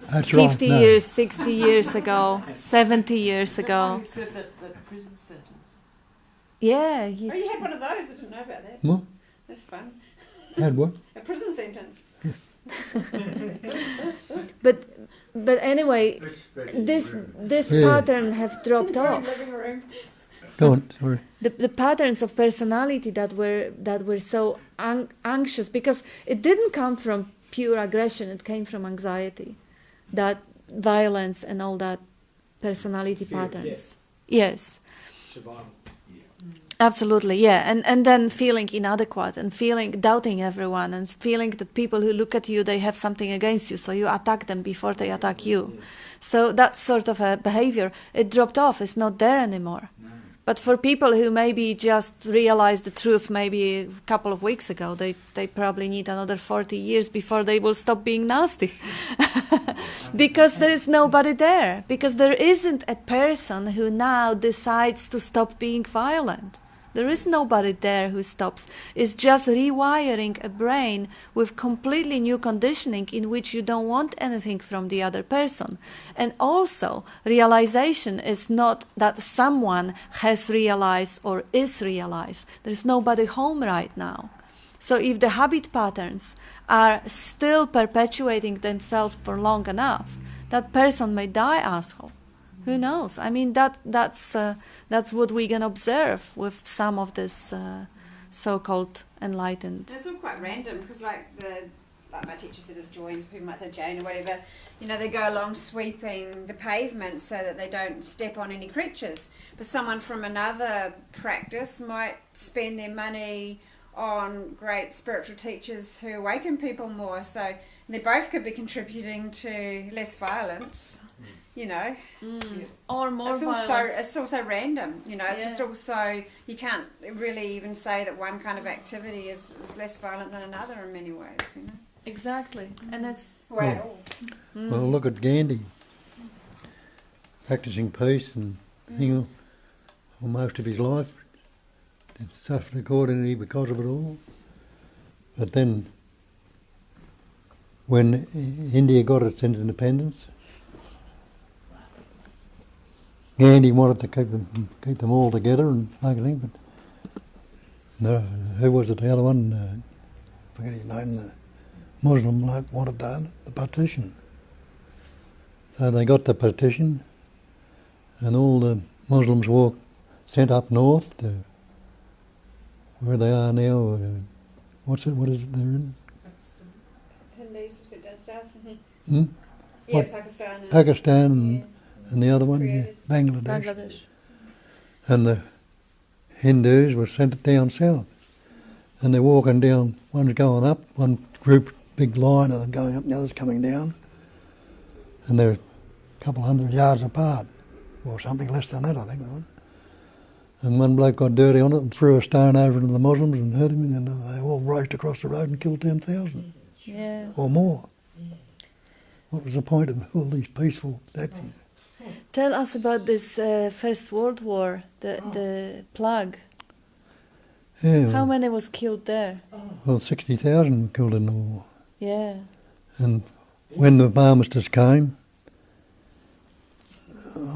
That's 50 right, years, 60 years ago, 70 years Is that ago. why he served that prison sentence? Yeah, Oh, you he's... had one of those? I didn't know about that. What? That's fun. Had what? A prison sentence. But anyway, this Yeah. pattern have dropped off. Living room. Go on, sorry. The patterns of personality that were so anxious, because it didn't come from pure aggression, it came from anxiety, that violence and all that personality Fear of patterns. Yes. Survival. Absolutely, yeah. And then feeling inadequate and doubting everyone and feeling that people who look at you, they have something against you, so you attack them before they attack you. So that sort of a behavior, it dropped off, it's not there anymore. No. But for people who maybe just realized the truth maybe a couple of weeks ago, they probably need another 40 years before they will stop being nasty. Because there is nobody there. Because there isn't a person who now decides to stop being violent. There is nobody there who stops. It's just rewiring a brain with completely new conditioning in which you don't want anything from the other person. And also, realization is not that someone has realized or is realized. There's nobody home right now. So if the habit patterns are still perpetuating themselves for long enough, that person may die asshole. Who knows? I mean, that's what we can observe with some of this so-called enlightened. And it's all quite random because, like my teacher said, as joins, people might say Jane or whatever. You know, they go along sweeping the pavement so that they don't step on any creatures. But someone from another practice might spend their money on great spiritual teachers who awaken people more. So they both could be contributing to less violence. You know, or more violence. It's also random. You know, it's Yeah. just also you can't really even say that one kind of activity is less violent than another in many ways. You know, Exactly, and it's well, Well, look at Gandhi, practicing peace and thing for most of his life, suffered accordingly because of it all. But then, when India got its independence, Gandhi wanted to keep them all together and like thing, but no, who was it? The other one, forget his name. The Muslim bloke wanted the partition. So they got the partition, and all the Muslims were sent up north to where they are now. What is it they're in? Hindus was it down south? Hmm? Yeah, What? Pakistan. Pakistan and the other one, yeah, Created. Bangladesh. And the Hindus were sent down south. And they're walking down, one's going up, one group, big line of them going up, the other's coming down. And they're a couple hundred yards apart, or something less than that, I think. And one bloke got dirty on it and threw a stone over into the Muslims and hurt him, and they all raced across the road and killed 10,000 yeah. or more. What was the point of all these peaceful actions? Tell us about this First World War, the plague. Yeah, How many was killed there? well, 60,000 were killed in the war. Yeah. And when the armistice came,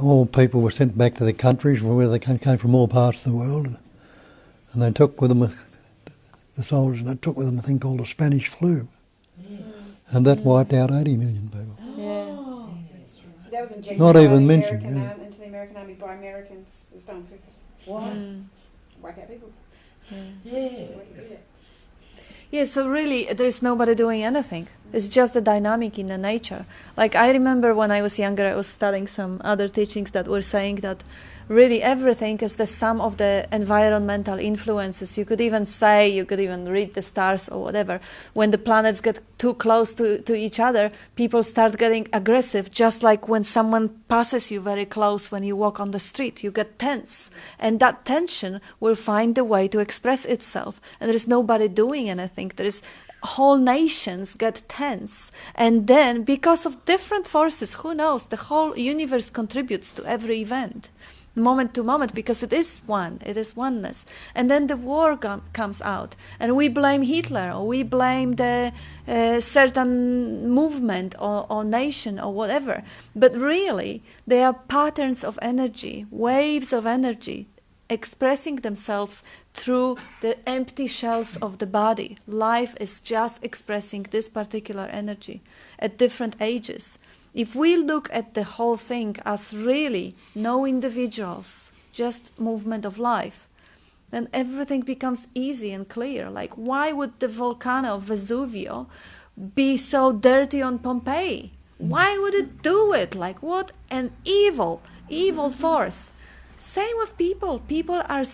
all people were sent back to their countries where they came from all parts of the world. And they took with them, the soldiers, they took with them a thing called the Spanish flu. And that wiped out 80 million people. Yeah. That was injected Not by even the mentioned, American, into the American army by Americans. It was done on purpose. What? Wipe out people. Yeah. Yeah, so really there's nobody doing anything. It's just the dynamic in the nature. Like I remember when I was younger, I was studying some other teachings that were saying that really everything is the sum of the environmental influences. You could even say, you could even read the stars or whatever. When the planets get too close to each other, people start getting aggressive, just like when someone passes you very close when you walk on the street. You get tense. And that tension will find a way to express itself. And there is nobody doing anything. There is whole nations get tense, and then because of different forces, who knows, the whole universe contributes to every event, moment to moment, because it is oneness. And then the war comes out, and we blame Hitler, or we blame the certain movement or nation or whatever, but really they are patterns of energy, waves of energy expressing themselves through the empty shells of the body. Life is just expressing this particular energy at different ages. If we look at the whole thing as really no individuals, just movement of life, then everything becomes easy and clear. Like, why would the volcano of Vesuvio be so dirty on Pompeii? Why would it do it? Like, what an evil force. Same with people. People are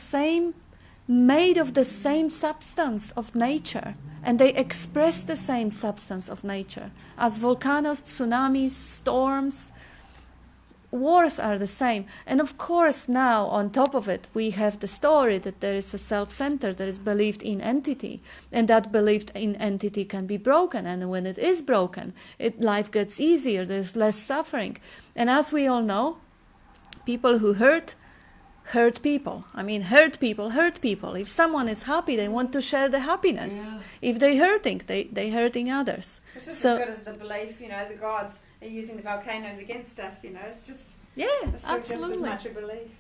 made of the same substance of nature, and they express the same substance of nature. As volcanoes, tsunamis, storms, wars are the same. And of course now, on top of it, we have the story that there is a self-center, there is believed in entity, and that believed in entity can be broken, and when it is broken, life gets easier, there's less suffering. And as we all know, people who hurt people. I mean, hurt people. If someone is happy, they want to share the happiness. Yeah. If they're hurting, they're hurting others. It's just So- as good as the belief, the gods are using the volcanoes against us, it's just, Yeah, it's still just as absolutely. much a belief,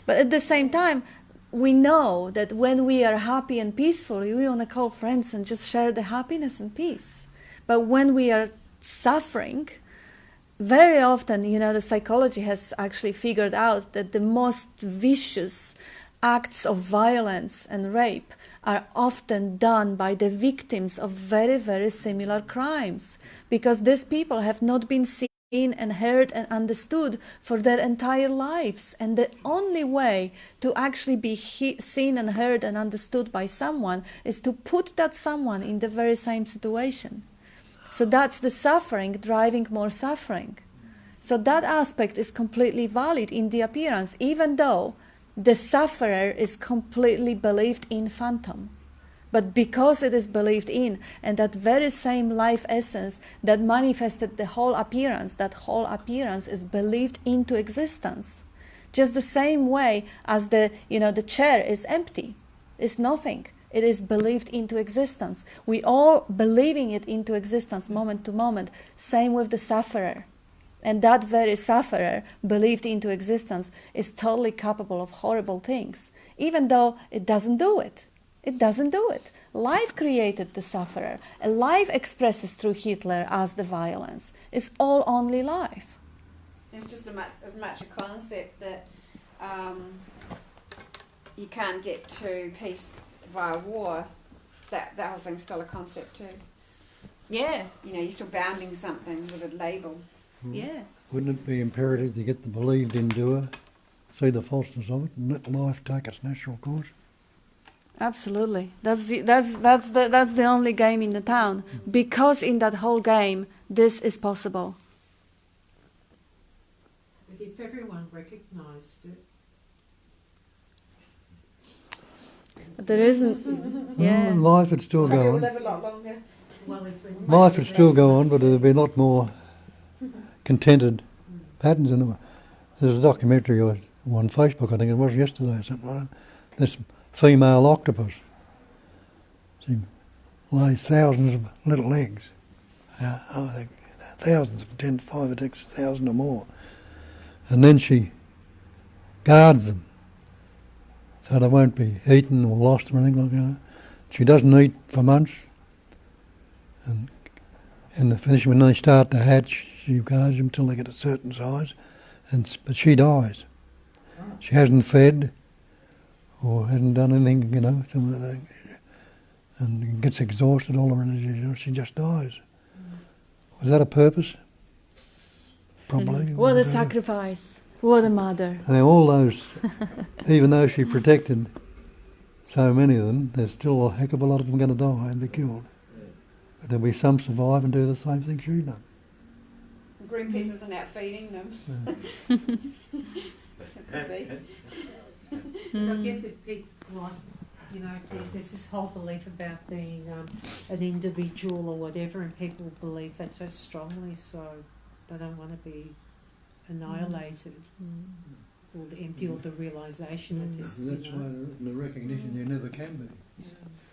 But at the same time, we know that when we are happy and peaceful, we want to call friends and just share the happiness and peace. But when we are suffering, very often, the psychology has actually figured out that the most vicious acts of violence and rape are often done by the victims of very, very similar crimes, because these people have not been seen and heard and understood for their entire lives. And the only way to actually be seen and heard and understood by someone is to put that someone in the very same situation. So that's the suffering driving more suffering. So that aspect is completely valid in the appearance, even though the sufferer is completely believed in phantom. But because it is believed in, and that very same life essence that manifested the whole appearance, that whole appearance is believed into existence. Just the same way as the chair is empty, is nothing. It is believed into existence. We all believing it into existence moment to moment. Same with the sufferer. And that very sufferer believed into existence is totally capable of horrible things, even though it doesn't do it. It doesn't do it. Life created the sufferer. And life expresses through Hitler as the violence. It's all only life. It's just as much a concept that you can't get to peace via war. That whole thing's still a concept too. Yeah. You're still bounding something with a label. Yes. Wouldn't it be imperative to get the believed in doer, see the falseness of it, and let life take its natural course? Absolutely. That's the only game in the town. Because in that whole game, this is possible. But if everyone recognised it, But there isn't. Yeah. Well, life would still go We'll on. live a lot longer. well, if we Life would still go on, but there'd be a lot more contented patterns in it. There's a documentary on Facebook, I think it was yesterday or something like that. This female octopus. She lays thousands of little eggs. I think thousands, 10, 5 or 6,000 or more. And then she guards them so they won't be eaten or lost or anything like that. She doesn't eat for months. And when they start to hatch, she guards them till they get a certain size. But she dies. She hasn't fed or hasn't done anything, and gets exhausted, all her energy, she just dies. Was that a purpose? Probably. What a sacrifice. What a mother. And all those, even though she protected so many of them, there's still a heck of a lot of them going to die and be killed. But there'll be some survive and do the same thing she done. Greenpeace isn't out feeding them. It could be. But I guess if people, there's this whole belief about being an individual or whatever, and people believe that so strongly, so they don't want to be annihilated, or the empty, or the realisation of this. That's why the recognition you never can be,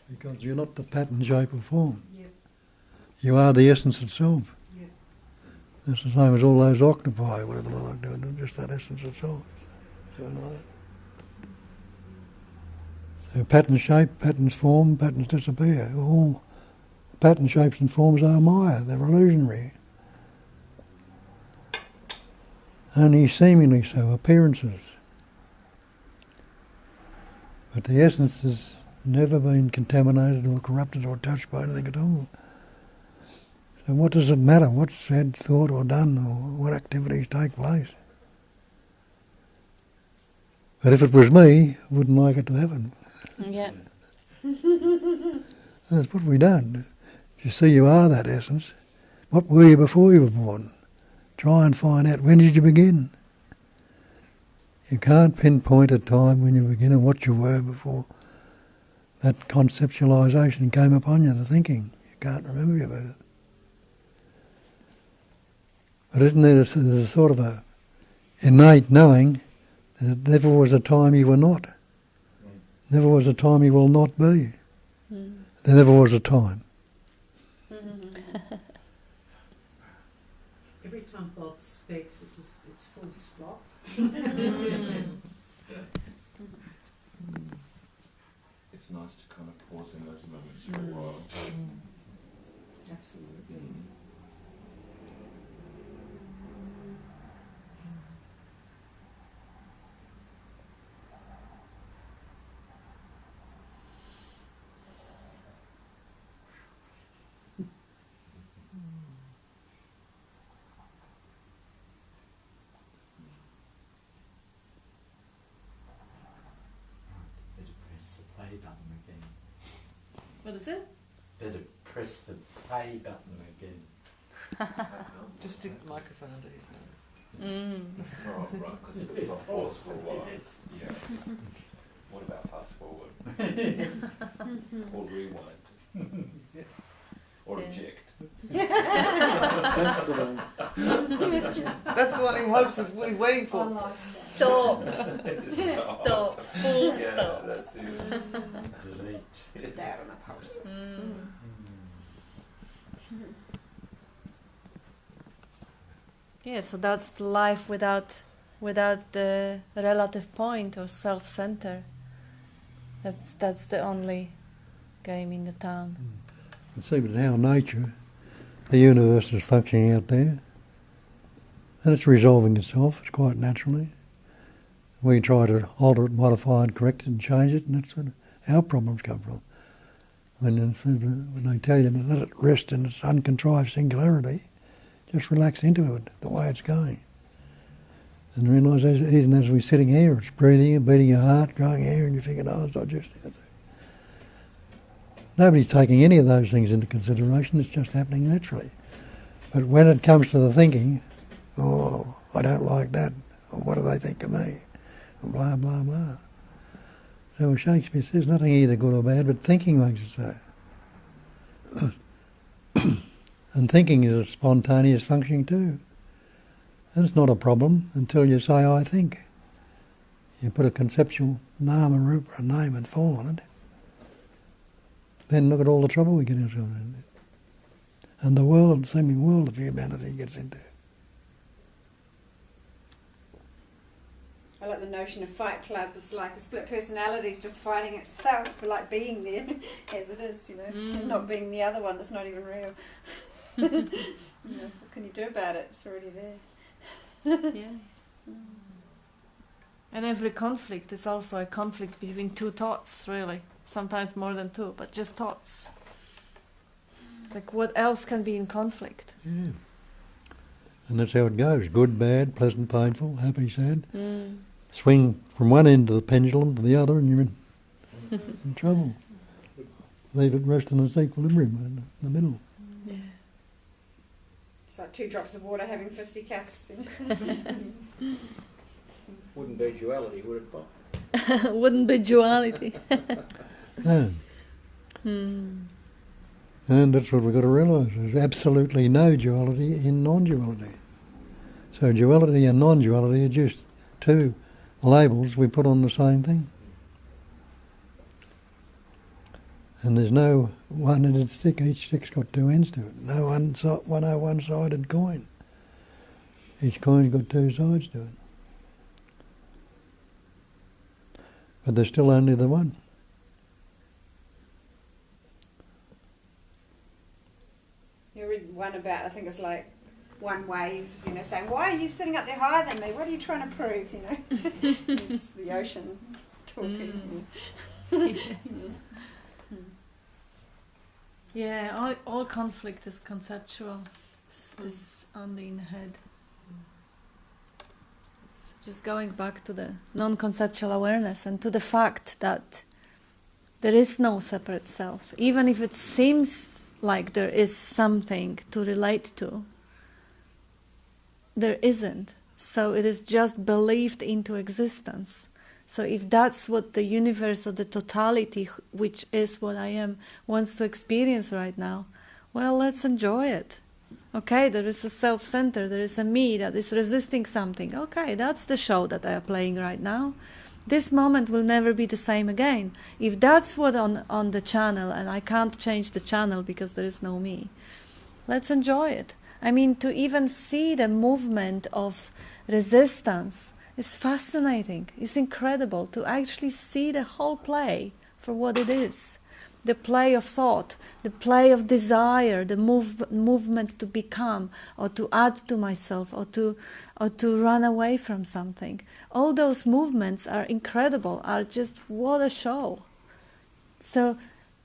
because you're not the pattern, shape or form. Yep. You are the essence itself. Yep. That's the same as all those octopi, whatever they like doing, just that essence itself. So pattern shape, patterns form, patterns disappear. All pattern shapes and forms are Maya, they're illusionary. Only seemingly so, appearances. But the essence has never been contaminated or corrupted or touched by anything at all. So what does it matter what's said, thought or done, or what activities take place? But if it was me, I wouldn't like it to happen. Yeah. That's what we done. If you see you are that essence, what were you before you were born? Try and find out, when did you begin? You can't pinpoint a time when you begin and what you were before that conceptualisation came upon you, the thinking. You can't remember your birth. But isn't there a sort of a innate knowing that there never was a time you were not? Never was a time you will not be. There never was a time. Every time Bob speaks, it's full stop. It's nice to kind of pause in those moments for a while. Absolutely. Better press the play button again. What is it? Better press the play button again. Just stick the microphone under his nose. Oh, right, because it was off pause for a while. Yeah. What about fast forward? Or rewind? Or eject? That's the one. That's the one he hopes he's waiting for. Stop. Stop. Full Yeah, stop. that's it. Delete. That on a post. Yeah, so that's the life without the relative point or self-center. That's the only game in the town. And see with our nature, the universe is functioning out there, and it's resolving itself, it's quite naturally. We try to alter it, modify it, correct it and change it, and that's where our problems come from. When they tell you to let it rest in its uncontrived singularity, just relax into it, the way it's going. And realise even as we're sitting here, it's breathing and beating your heart, growing air in your fingernails, digesting it. Nobody's taking any of those things into consideration, it's just happening naturally. But when it comes to the thinking, oh, I don't like that, or what do they think of me, and blah, blah, blah. So Shakespeare says nothing either good or bad, but thinking makes it so. And thinking is a spontaneous functioning too. And it's not a problem until you say, I think. You put a conceptual nama, rupa, a name and form on it. Then look at all the trouble we get ourselves into. And the world, seeming world of humanity gets into. I like the notion of Fight Club. It's like a split personality is just fighting itself for like being there as it is, you know, and not being the other one that's not even real. You know, what can you do about it? It's already there. Yeah. And every conflict is also a conflict between two thoughts, really. Sometimes more than two, but just thoughts. Like what else can be in conflict? Yeah. And that's how it goes. Good, bad, pleasant, painful, happy, sad. Swing from one end of the pendulum to the other and you're in trouble. Leave it rest in its equilibrium in the middle. Yeah. It's like 2 drops of water having fisticuffs. Wouldn't be duality, would it, Bob? Wouldn't be duality. No. And that's what we've got to realise. There's absolutely no duality in non-duality. So duality and non-duality are just two labels we put on the same thing. And there's no one-ended stick. Each stick's got 2 ends to it. No one-sided coin. Each coin's got 2 sides to it. But there's still only the one. You read one about, I think it's like one wave, you know, saying, why are you sitting up there higher than me? What are you trying to prove, you know? It's the ocean talking. Yeah, all conflict is conceptual, is only in the head. So Just going back to the non-conceptual awareness and to the fact that there is no separate self. Even if it seems like there is something to relate to, there isn't. So it is just believed into existence. So if that's what the universe or the totality, which is what I am, wants to experience right now, well, let's enjoy it. Okay, there is a self-center, there is a me that is resisting something. Okay, that's the show that I am playing right now. This moment will never be the same again. If that's what on the channel, and I can't change the channel because there is no me, let's enjoy it. I mean, to even see the movement of resistance is fascinating. It's incredible to actually see the whole play for what it is. The play of thought, the play of desire, the movement to become or to add to myself or to run away from something. All those movements are incredible, are just what a show. So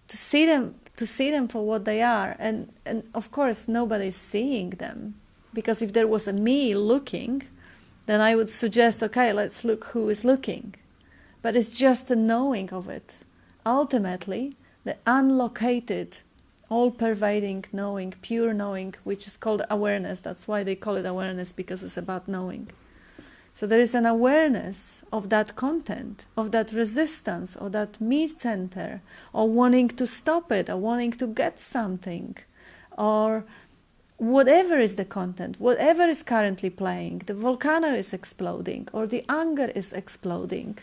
to see them for what they are, and of course nobody's seeing them, because if there was a me looking, then I would suggest, okay, let's look who is looking. But it's just a knowing of it. Ultimately, the unlocated, all-pervading knowing, pure knowing, which is called awareness. That's why they call it awareness, because it's about knowing. So there is an awareness of that content, of that resistance, or that me center, or wanting to stop it, or wanting to get something, or whatever is the content, whatever is currently playing. The volcano is exploding, or the anger is exploding,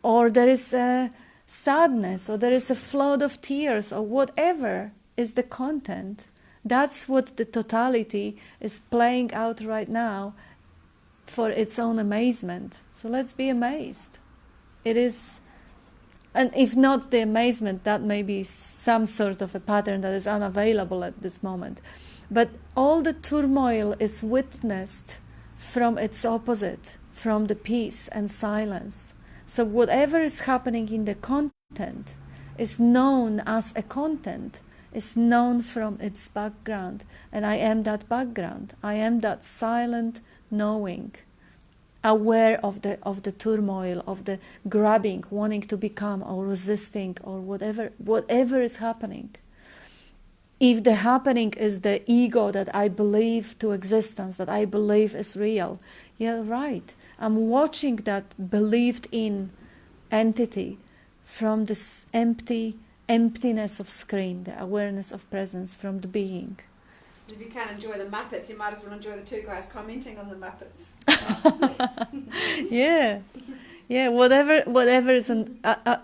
or there is a sadness, or there is a flood of tears, or whatever is the content. That's what the totality is playing out right now for its own amazement. So let's be amazed. It is, and if not the amazement, that may be some sort of a pattern that is unavailable at this moment. But all the turmoil is witnessed from its opposite, from the peace and silence. So whatever is happening in the content is known as a content, is known from its background. And I am that background. I am that silent knowing, aware of the turmoil, of the grabbing, wanting to become, or resisting, or whatever is happening. If the happening is the ego that I believe to existence, that I believe is real, yeah, right. I'm watching that believed in entity from this emptiness of screen, the awareness of presence from the being. If you can't enjoy the Muppets, you might as well enjoy the two guys commenting on the Muppets. Yeah, whatever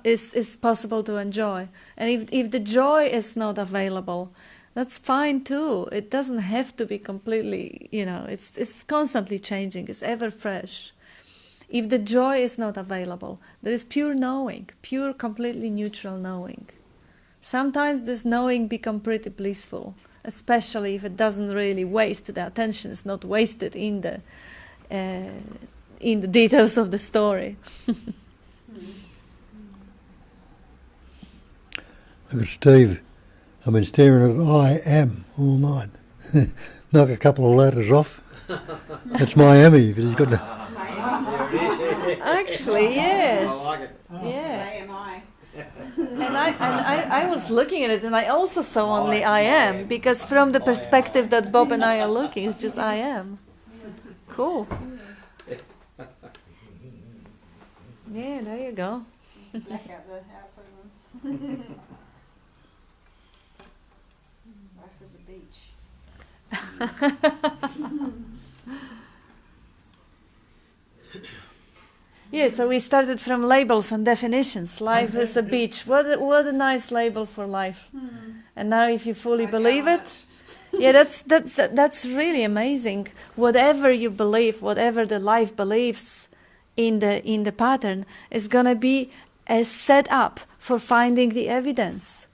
is possible to enjoy, and if the joy is not available, that's fine too. It doesn't have to be completely, it's constantly changing. It's ever fresh. If the joy is not available, there is pure knowing, pure, completely neutral knowing. Sometimes this knowing becomes pretty blissful, especially if it doesn't really waste the attention. It's not wasted in the details of the story. Look at Steve. I've been staring at I am all night. Knock a couple of letters off. That's Miami. But he's got the Actually, yes. I like it. Yeah. AMI. And I was looking at it, and I also saw only I am, because from the perspective that Bob and I are looking, it's just I am. Cool. Yeah, there you go. Black out the outside ones. Life is a beach. Yeah, so we started from labels and definitions. Life is a beach. What a nice label for life. And now, if you fully believe it, yeah, that's really amazing. Whatever you believe, whatever the life believes in the pattern, is gonna be a setup for finding the evidence.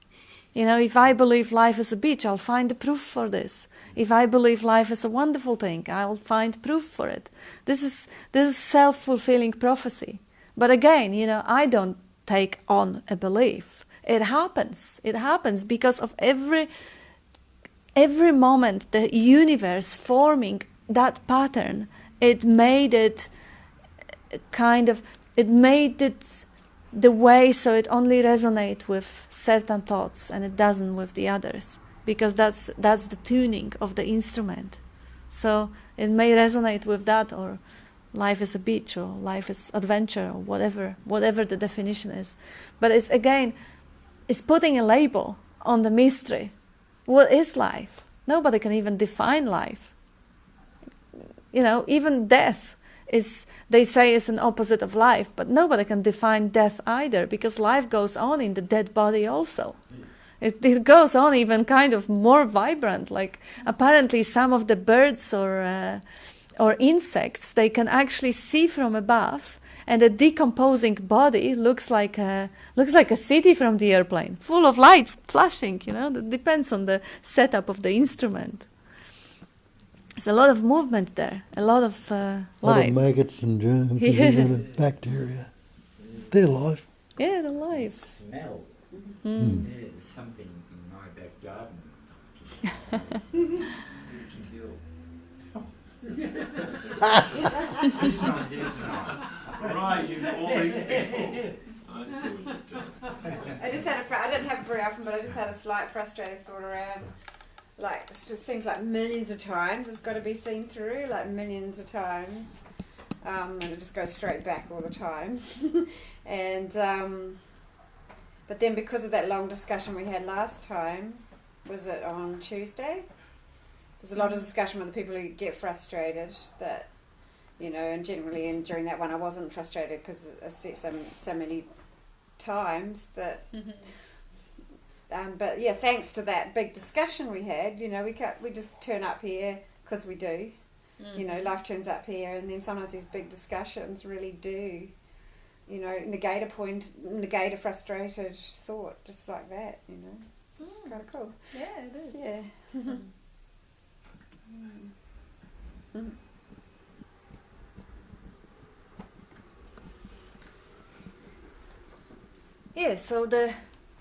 If I believe life is a beach, I'll find the proof for this. If I believe life is a wonderful thing, I'll find proof for it. This is self-fulfilling prophecy. But again, I don't take on a belief. It happens. It happens because of every moment the universe forming that pattern. It made it it made it the way so it only resonates with certain thoughts and it doesn't with the others, because that's the tuning of the instrument. So it may resonate with that, or life is a beach, or life is adventure, or whatever the definition is. But it's putting a label on the mystery. What is life? Nobody can even define life. Even death they say is an opposite of life, but nobody can define death either, because life goes on in the dead body also. It goes on even kind of more vibrant. Like apparently some of the birds or insects, they can actually see from above, and a decomposing body looks like a city from the airplane, full of lights flashing. That depends on the setup of the instrument. There's a lot of movement there, a lot of life. A lot of maggots and germs and bacteria. They're life. Yeah, they're life. Smell. Mm. Yeah, there's something in my back garden. Right, you've all these people. I see what you're doing. I didn't have it very often, but I just had a slight frustrated thought around, like, it just seems like millions of times it's got to be seen through, like millions of times. And it just goes straight back all the time. And but then because of that long discussion we had last time, was it on Tuesday? There's a lot of discussion with the people who get frustrated that, and generally, and during that one I wasn't frustrated because I said so many times that. But yeah, thanks to that big discussion we had, we just turn up here because we do. Life turns up here, and then sometimes these big discussions really do, negate a frustrated thought, just like that, It's kind of cool. Yeah, it is. Yeah. Yeah, so the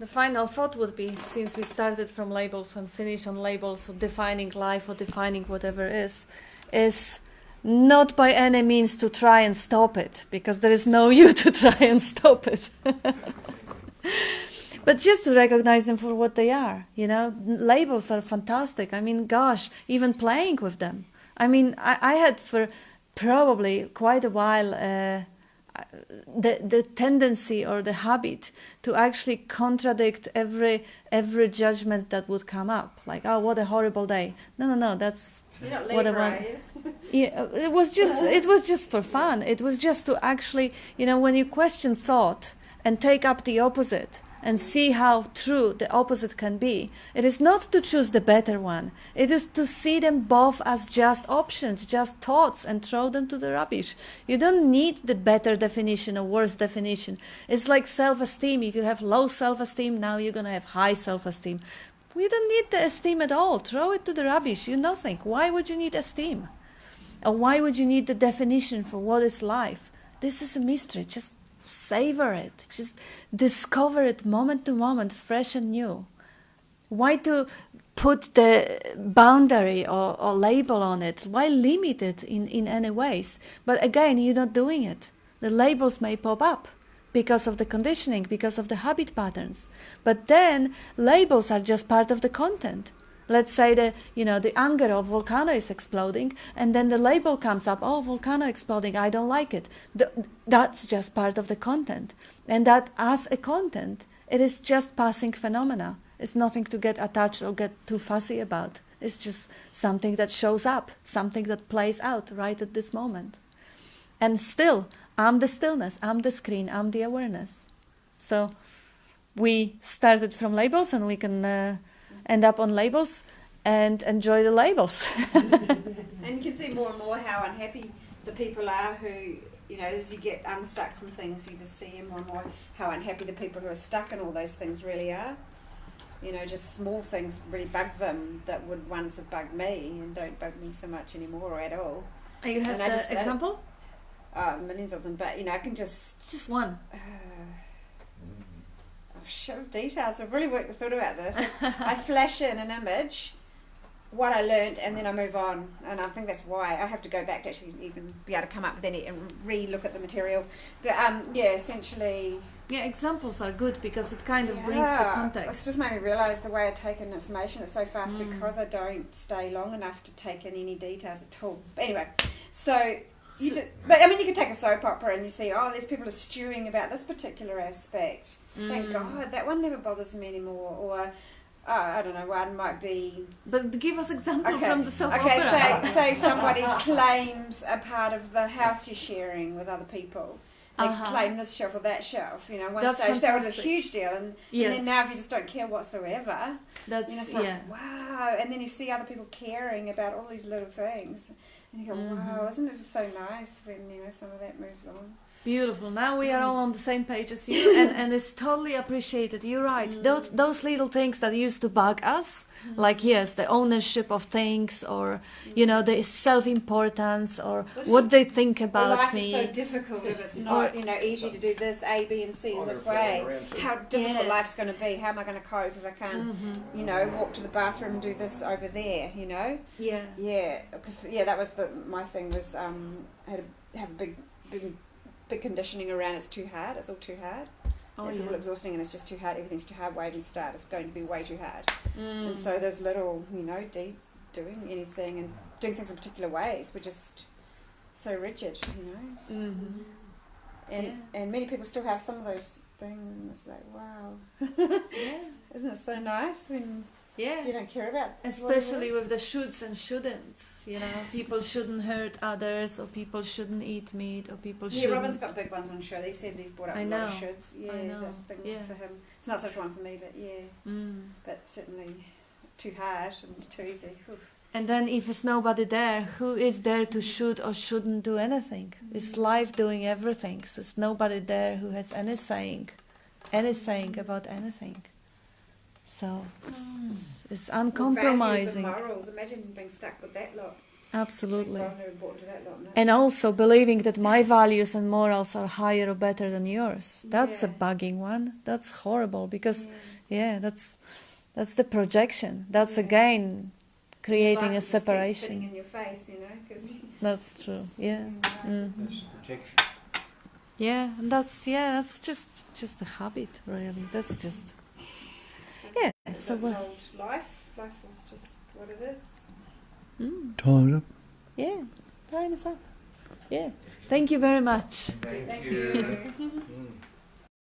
final thought would be, since we started from labels and finish on labels of defining life or defining whatever is not by any means to try and stop it, because there is no you to try and stop it. But just to recognize them for what they are, Labels are fantastic. I mean, gosh, even playing with them. I mean, I had for probably quite a while the tendency or the habit to actually contradict every judgment that would come up. Like, oh, what a horrible day. No, that's You're not what I Libra, want. are you? Yeah, it was just for fun. It was just to actually, when you question thought and take up the opposite and see how true the opposite can be, it is not to choose the better one. It is to see them both as just options, just thoughts, and throw them to the rubbish. You don't need the better definition or worse definition. It's like self-esteem. If you have low self-esteem, now you're going to have high self-esteem. We don't need the esteem at all. Throw it to the rubbish. You nothing. Why would you need esteem? Or why would you need the definition for what is life? This is a mystery. Just savor it. Just discover it moment to moment, fresh and new. Why to put the boundary or label on it? Why limit it in any ways? But again, you're not doing it. The labels may pop up because of the conditioning, because of the habit patterns. But then labels are just part of the content. Let's say the anger of volcano is exploding, and then the label comes up, oh, volcano exploding, I don't like it. That's just part of the content. And that as a content, it is just passing phenomena. It's nothing to get attached or get too fussy about. It's just something that shows up, something that plays out right at this moment. And still, I'm the stillness, I'm the screen, I'm the awareness. So we started from labels, and we can end up on labels and enjoy the labels. And you can see more and more how unhappy the people are who, as you get unstuck from things, you just see more and more how unhappy the people who are stuck in all those things really are. Just small things really bug them that would once have bugged me and don't bug me so much anymore or at all. You have the example? Millions of them, but I can just one. Show details. I've really thought about this. I flash in an image what I learnt, and then I move on. And I think that's why I have to go back to actually even be able to come up with any and re-look at the material. But essentially. Yeah, examples are good because it kind of brings the context. It's just made me realise the way I take in information is so fast because I don't stay long enough to take in any details at all. But anyway, but I mean, you could take a soap opera and you see, these people are stewing about this particular aspect. Thank God, that one never bothers me anymore. Or I don't know, one might be. But give us example from the soap opera. Okay, say somebody claims a part of the house you're sharing with other people. They claim this shelf or that shelf. You know, one That's stage that was a fantastic. huge deal, and then now if you just don't care whatsoever, it's like wow. And then you see other people caring about all these little things, and you go, wow, isn't it just so nice when some of that moves on? Beautiful. Now we are all on the same page as you, and it's totally appreciated. You're right. Those little things that used to bug us, like the ownership of things, or the self-importance, or what they think about life me. Life is so difficult if it's not easy to do this A, B, and C in this way. How difficult life's going to be. How am I going to cope if I can't, walk to the bathroom and do this over there? Yeah. Because that was my thing was had to have a big conditioning around it's too hard, it's all too hard. It's all exhausting and it's just too hard, everything's too hard, wait and start, it's going to be way too hard. And so those little, doing anything and doing things in particular ways were just so rigid, And many people still have some of those things and it's like, wow. Isn't it so nice when you don't care about especially with the shoulds and shouldn'ts, people shouldn't hurt others, or people shouldn't eat meat, or people shouldn't. Yeah, Robin's got big ones on show. He said he's brought up a lot of shoulds. Yeah, that's the thing for him. It's not such one for me, but but certainly too hard and too easy. Oof. And then if there's nobody there, who is there to should or shouldn't do anything? It's life doing everything, so there's nobody there who has any saying about anything. So it's uncompromising. Values and morals. Imagine being stuck with that lot. Absolutely. To that lot, no? And also believing that my values and morals are higher or better than yours. That's a bugging one. That's horrible because, that's the projection. That's again creating a separation. Sitting in your face, 'cause that's true. Yeah. That's protection. Yeah, and that's just a habit, really. That's just. Yeah, so life is just what it is. Time's up. Yeah, time is up. Yeah, thank you very much. Thank you.